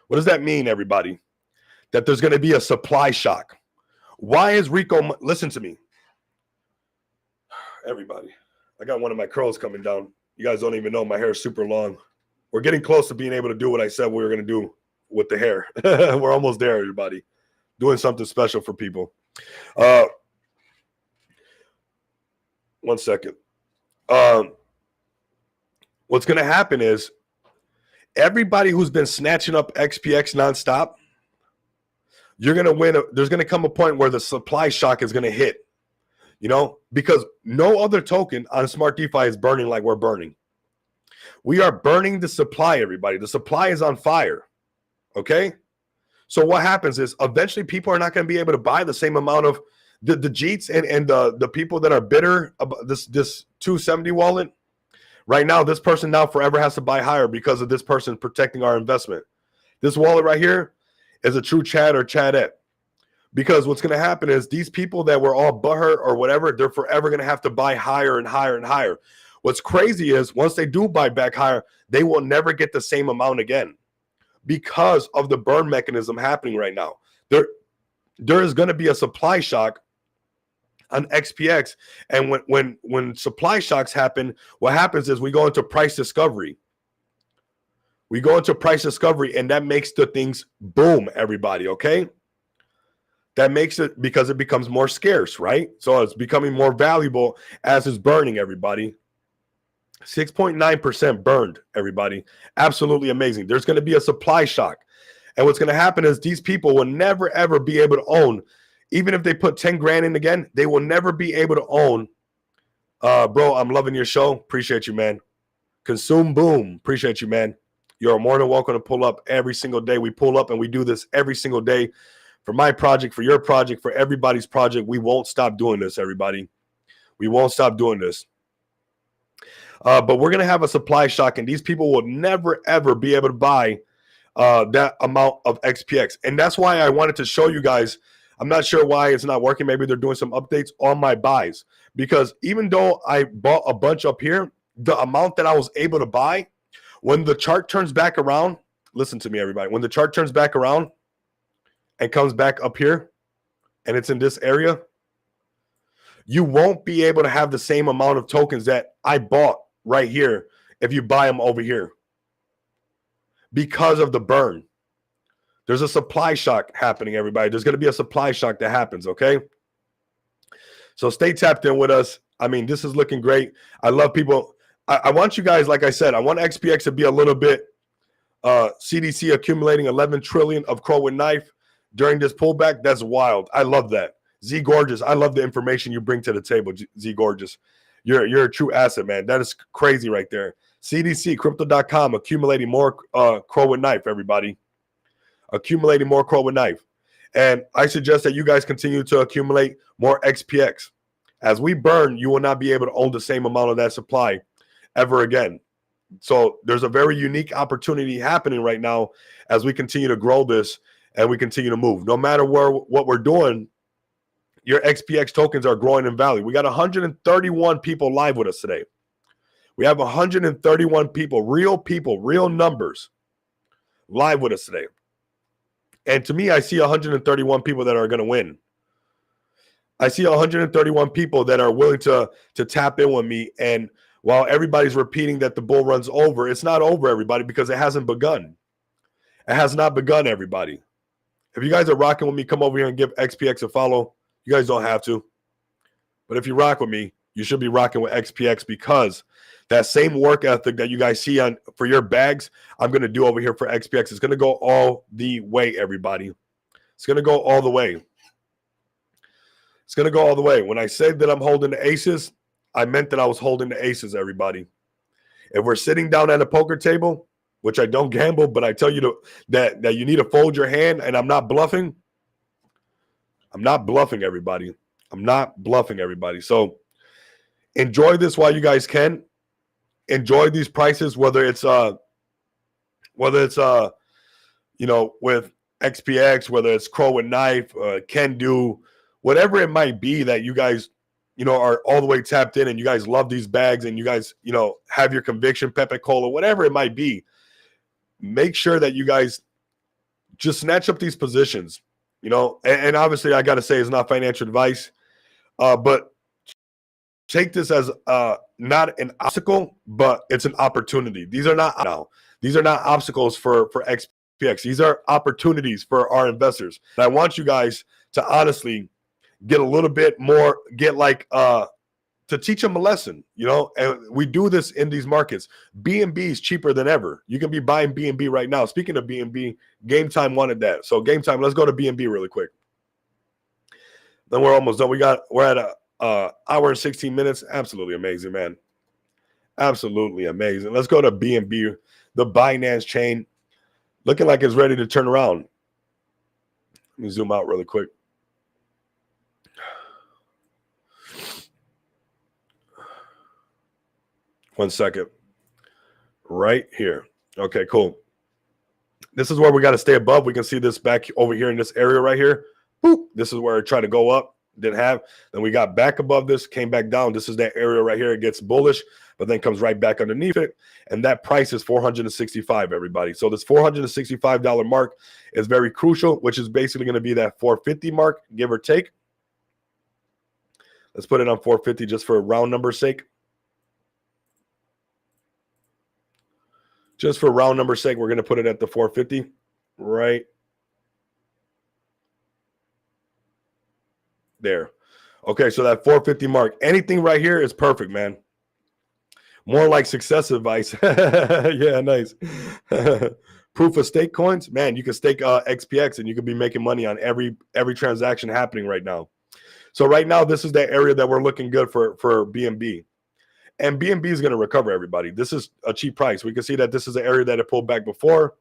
What does that mean, everybody? That there's going to be a supply shock. Why is Rico? Listen to me. Everybody, I got one of my curls coming down. You guys don't even know my hair is super long. We're getting close to being able to do what I said we were going to do with the hair. We're almost there, everybody. Doing something special for people. 1 second. What's going to happen is everybody who's been snatching up XPX nonstop, you're going to win. There's going to come a point where the supply shock is going to hit. Because no other token on Smart DeFi is burning like we're burning. We are burning the supply, everybody. The supply is on fire. Okay? So what happens is eventually people are not going to be able to buy the same amount of the Jeets and the people that are bitter about this 270 wallet. Right now, this person now forever has to buy higher because of this person protecting our investment. This wallet right here is a true Chad or Chadette. Because what's going to happen is these people that were all butthurt or whatever, they're forever going to have to buy higher and higher and higher. What's crazy is once they do buy back higher, they will never get the same amount again because of the burn mechanism happening right now. There is going to be a supply shock on XPX. And when supply shocks happen, what happens is we go into price discovery. We go into price discovery, and that makes the things boom, everybody, okay? That makes it, because it becomes more scarce, right? So it's becoming more valuable as it's burning, everybody. 6.9% burned, everybody. Absolutely amazing. There's going to be a supply shock. And what's going to happen is these people will never, ever be able to own, even if they put 10 grand in again, they will never be able to own. Bro, I'm loving your show. Appreciate you, man. Consume Boom. Appreciate you, man. You're more than welcome to pull up every single day. We pull up and we do this every single day. For my project, for your project, for everybody's project, we won't stop doing this, everybody. We won't stop doing this. But we're going to have a supply shock, and these people will never, ever be able to buy that amount of XPX. And that's why I wanted to show you guys. I'm not sure why it's not working. Maybe they're doing some updates on my buys. Because even though I bought a bunch up here, the amount that I was able to buy, when the chart turns back around, listen to me, everybody. When the chart turns back around, and comes back up here, and it's in this area, you won't be able to have the same amount of tokens that I bought right here if you buy them over here because of the burn. There's a supply shock happening, everybody. There's going to be a supply shock that happens, okay? So stay tapped in with us. I mean, this is looking great. I love people. I want you guys, like I said, I want XPX to be a little bit CDC accumulating 11 trillion of Crow with Knife during this pullback. That's wild. I love that. Z Gorgeous, I love the information you bring to the table, Z Gorgeous. You're a true asset, man. That is crazy right there. CDC, crypto.com, accumulating more Crow with Knife, everybody. Accumulating more Crow with Knife. And I suggest that you guys continue to accumulate more XPX. As we burn, you will not be able to own the same amount of that supply ever again. So there's a very unique opportunity happening right now as we continue to grow this and we continue to move. No matter what we're doing, your XPX tokens are growing in value. We got 131 people live with us today. We have 131 people, real numbers live with us today. And to me, I see 131 people that are going to win. I see 131 people that are willing to tap in with me. And while everybody's repeating that the bull run's over, it's not over, everybody, because it hasn't begun. It has not begun, everybody. If you guys are rocking with me, come over here and give XPX a follow. You guys don't have to. But if you rock with me, you should be rocking with XPX, because that same work ethic that you guys see on for your bags, I'm going to do over here for XPX. It's going to go all the way, everybody. It's going to go all the way. It's going to go all the way. When I said that I'm holding the aces, I meant that I was holding the aces, everybody. If we're sitting down at a poker table, which I don't gamble, but I tell you that you need to fold your hand, and I'm not bluffing. I'm not bluffing, everybody. I'm not bluffing, everybody. So enjoy this while you guys can. Enjoy these prices, whether it's you know, with XPX, whether it's Crow and Knife, Can Do, whatever it might be that you guys, you know, are all the way tapped in and you guys love these bags and you guys, you know, have your conviction, Pepe Cola, whatever it might be. Make sure that you guys just snatch up these positions, you know, and obviously I got to say it's not financial advice, but take this as not an obstacle, but it's an opportunity. These are not obstacles for XPX. These are opportunities for our investors. And I want you guys to honestly get a little bit more, get like to teach them a lesson, you know, and we do this in these markets. BNB is cheaper than ever. You can be buying BNB right now. Speaking of BNB, Game Time wanted that. So Game Time, let's go to BNB really quick. Then we're almost done. We're at a hour and 16 minutes. Absolutely amazing, man. Absolutely amazing. Let's go to BNB, the Binance chain, looking like it's ready to turn around. Let me zoom out really quick. One second. Right here. Okay, cool. This is where we got to stay above. We can see this back over here in this area right here. Boop. This is where it tried to go up. Didn't have. Then we got back above this, came back down. This is that area right here. It gets bullish, but then comes right back underneath it. And that price is $465, everybody. So this $465 mark is very crucial, which is basically going to be that 450 mark, give or take. Let's put it on 450 just for round number's sake. Just for round number's sake, we're going to put it at the 450, right there. Okay, so that 450 mark, anything right here is perfect, man. More like success advice. Yeah, nice. Proof of stake coins, man. You can stake XPX and you can be making money on every transaction happening right now. So right now, this is the area that we're looking good for BNB. And BNB is going to recover, everybody. This is a cheap price. We can see that this is an area that it pulled back before.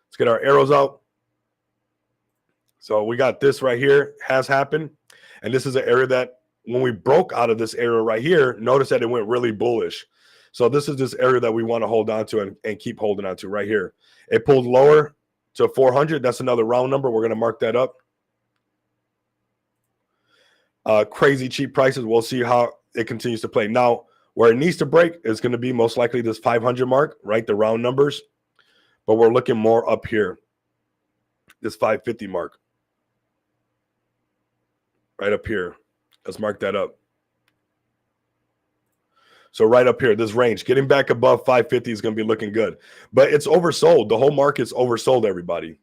Let's get our arrows out. So we got this right here, has happened. And this is an area that when we broke out of this area right here, notice that it went really bullish. So this is this area that we want to hold on to and keep holding on to right here. It pulled lower to 400. That's another round number. We're going to mark that up. Crazy cheap prices. We'll see how it continues to play. Now, where it needs to break is going to be most likely this 500 mark, right? The round numbers. But we're looking more up here. This 550 mark. Right up here. Let's mark that up. So right up here, this range, getting back above 550 is going to be looking good. But it's oversold. The whole market's oversold, everybody.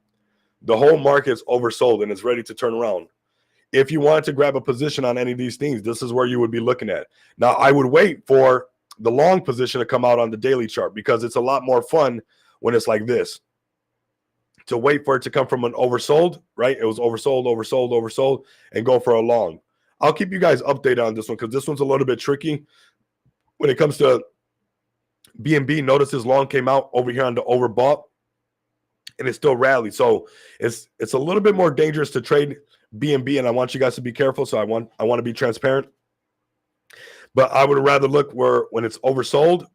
The whole market's oversold, and it's ready to turn around. If you wanted to grab a position on any of these things, this is where you would be looking at. Now, I would wait for the long position to come out on the daily chart because it's a lot more fun when it's like this. To wait for it to come from an oversold, right? It was oversold, and go for a long. I'll keep you guys updated on this one because this one's a little bit tricky. When it comes to BNB, notice this long came out over here on the overbought, and it still rallied. So it's a little bit more dangerous to trade BNB, and I want you guys to be careful. So I want to be transparent. But I would rather look when it's oversold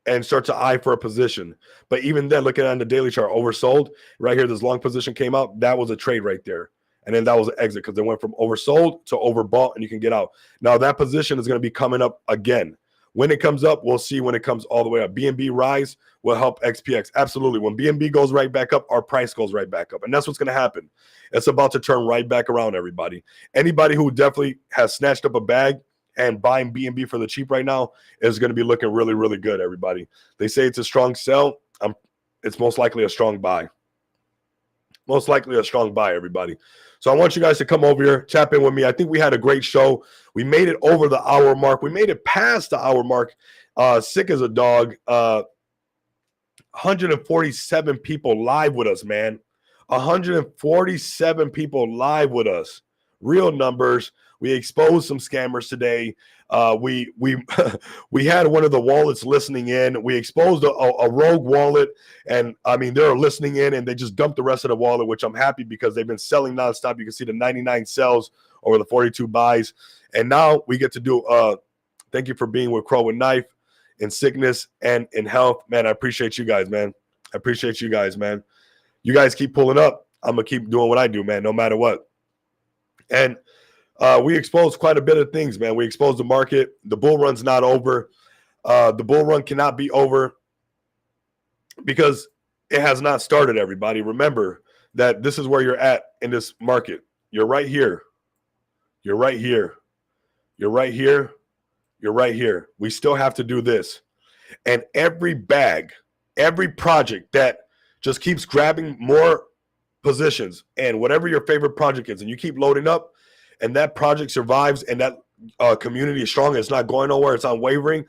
and start to eye for a position. But even then, looking on the daily chart, oversold right here, this long position came out. That was a trade right there. And then that was an exit because it went from oversold to overbought, and you can get out. Now that position is going to be coming up again. When it comes up, we'll see when it comes all the way up. BNB rise will help XPX. Absolutely. When BNB goes right back up, our price goes right back up. And that's what's going to happen. It's about to turn right back around, everybody. Anybody who definitely has snatched up a bag and buying BNB for the cheap right now is going to be looking really, really good, everybody. They say it's a strong sell. it's most likely a strong buy. Most likely a strong buy, everybody. So I want you guys to come over here, tap in with me. I think we had a great show. We made it over the hour mark. We made it past the hour mark. Sick as a dog. 147 people live with us, man. 147 people live with us. Real numbers. We exposed some scammers today. We we had one of the wallets listening in. We exposed a rogue wallet, and I mean they're listening in, and they just dumped the rest of the wallet, which I'm happy because they've been selling nonstop. You can see the 99 sells over the 42 buys, and now we get to do. Thank you for being with Crow and Knife in sickness and in health, man. I appreciate you guys, man. I appreciate you guys, man. You guys keep pulling up. I'm gonna keep doing what I do, man, no matter what. And we exposed quite a bit of things, man. We exposed the market. The bull run's not over. The bull run cannot be over because it has not started, everybody. Remember that this is where you're at in this market. You're right here. You're right here. You're right here. You're right here. We still have to do this. And every bag, every project that just keeps grabbing more positions and whatever your favorite project is, and you keep loading up, and that project survives, and that community is strong, it's not going nowhere, it's unwavering,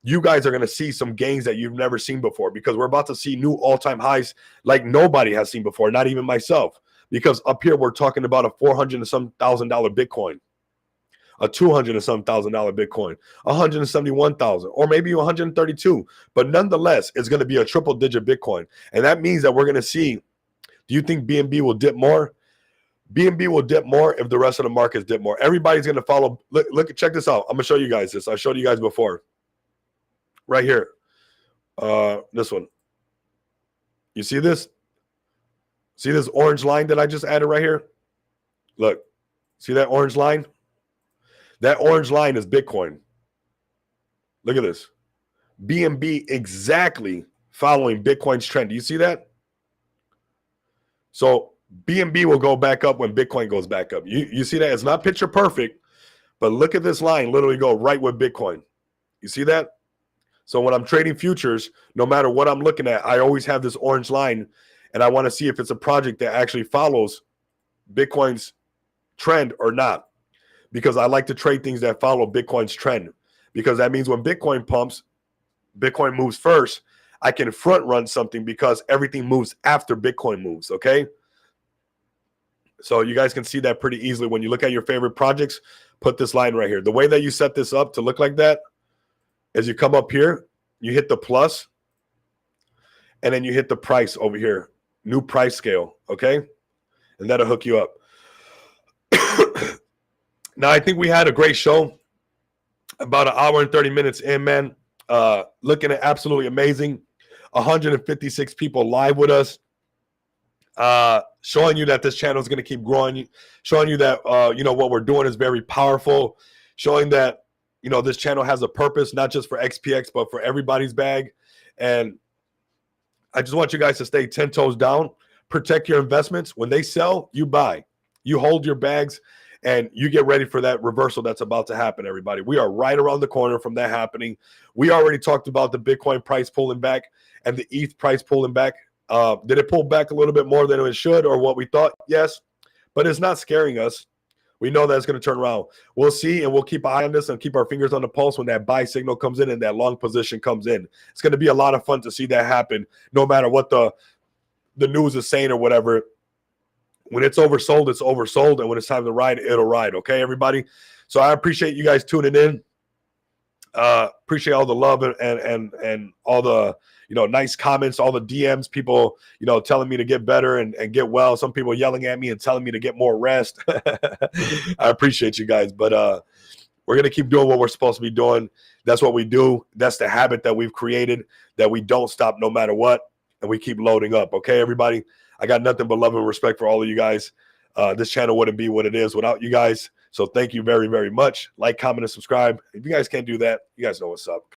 you guys are going to see some gains that you've never seen before, because we're about to see new all-time highs like nobody has seen before, not even myself, because up here we're talking about a $400,000 and some Bitcoin, a $200,000 and some Bitcoin, 171,000, or maybe 132, but nonetheless, it's going to be a triple-digit Bitcoin, and that means that we're going to see. Do you think BNB will dip more? BNB will dip more if the rest of the markets dip more. Everybody's going to follow. Look, check this out. I'm going to show you guys this. I showed you guys before. Right here. This one. You see this? See this orange line that I just added right here? Look. See that orange line? That orange line is Bitcoin. Look at this. BNB exactly following Bitcoin's trend. Do you see that? So BNB will go back up when Bitcoin goes back up. You see that? It's not picture perfect, but look at this line literally go right with Bitcoin. You see that? So when I'm trading futures, no matter what I'm looking at, I always have this orange line, and I want to see if it's a project that actually follows Bitcoin's trend or not, because I like to trade things that follow Bitcoin's trend, because that means when Bitcoin pumps, Bitcoin moves first. I can front run something because everything moves after Bitcoin moves, okay? So you guys can see that pretty easily. When you look at your favorite projects, put this line right here. The way that you set this up to look like that is you come up here, you hit the plus, and then you hit the price over here, new price scale, okay? And that'll hook you up. Now, I think we had a great show, about an hour and 30 minutes in, man. Looking at absolutely amazing. 156 people live with us, showing you that this channel is going to keep growing, showing you that what we're doing is very powerful, showing that this channel has a purpose, not just for XPX but for everybody's bag. And I just want you guys to stay 10 toes down, protect your investments. When they sell, you buy, you hold your bags, and you get ready for that reversal that's about to happen, everybody. We are right around the corner from that happening. We already talked about the Bitcoin price pulling back and the ETH price pulling back. Did it pull back a little bit more than it should or what we thought? Yes, but it's not scaring us. We know that it's going to turn around. We'll see, and we'll keep an eye on this and keep our fingers on the pulse when that buy signal comes in and that long position comes in. It's going to be a lot of fun to see that happen, no matter what the news is saying or whatever. When it's oversold, it's oversold, and when it's time to ride, it'll ride. Okay, everybody? So I appreciate you guys tuning in. Appreciate all the love and all the nice comments, all the DMs, people telling me to get better and get well. Some people yelling at me and telling me to get more rest. I appreciate you guys, but we're gonna keep doing what we're supposed to be doing. That's what we do. That's the habit that we've created, that we don't stop no matter what, and we keep loading up. Okay, everybody? I got nothing but love and respect for all of you guys. This channel wouldn't be what it is without you guys. So thank you very, very much. Like, comment, and subscribe. If you guys can't do that, you guys know what's up.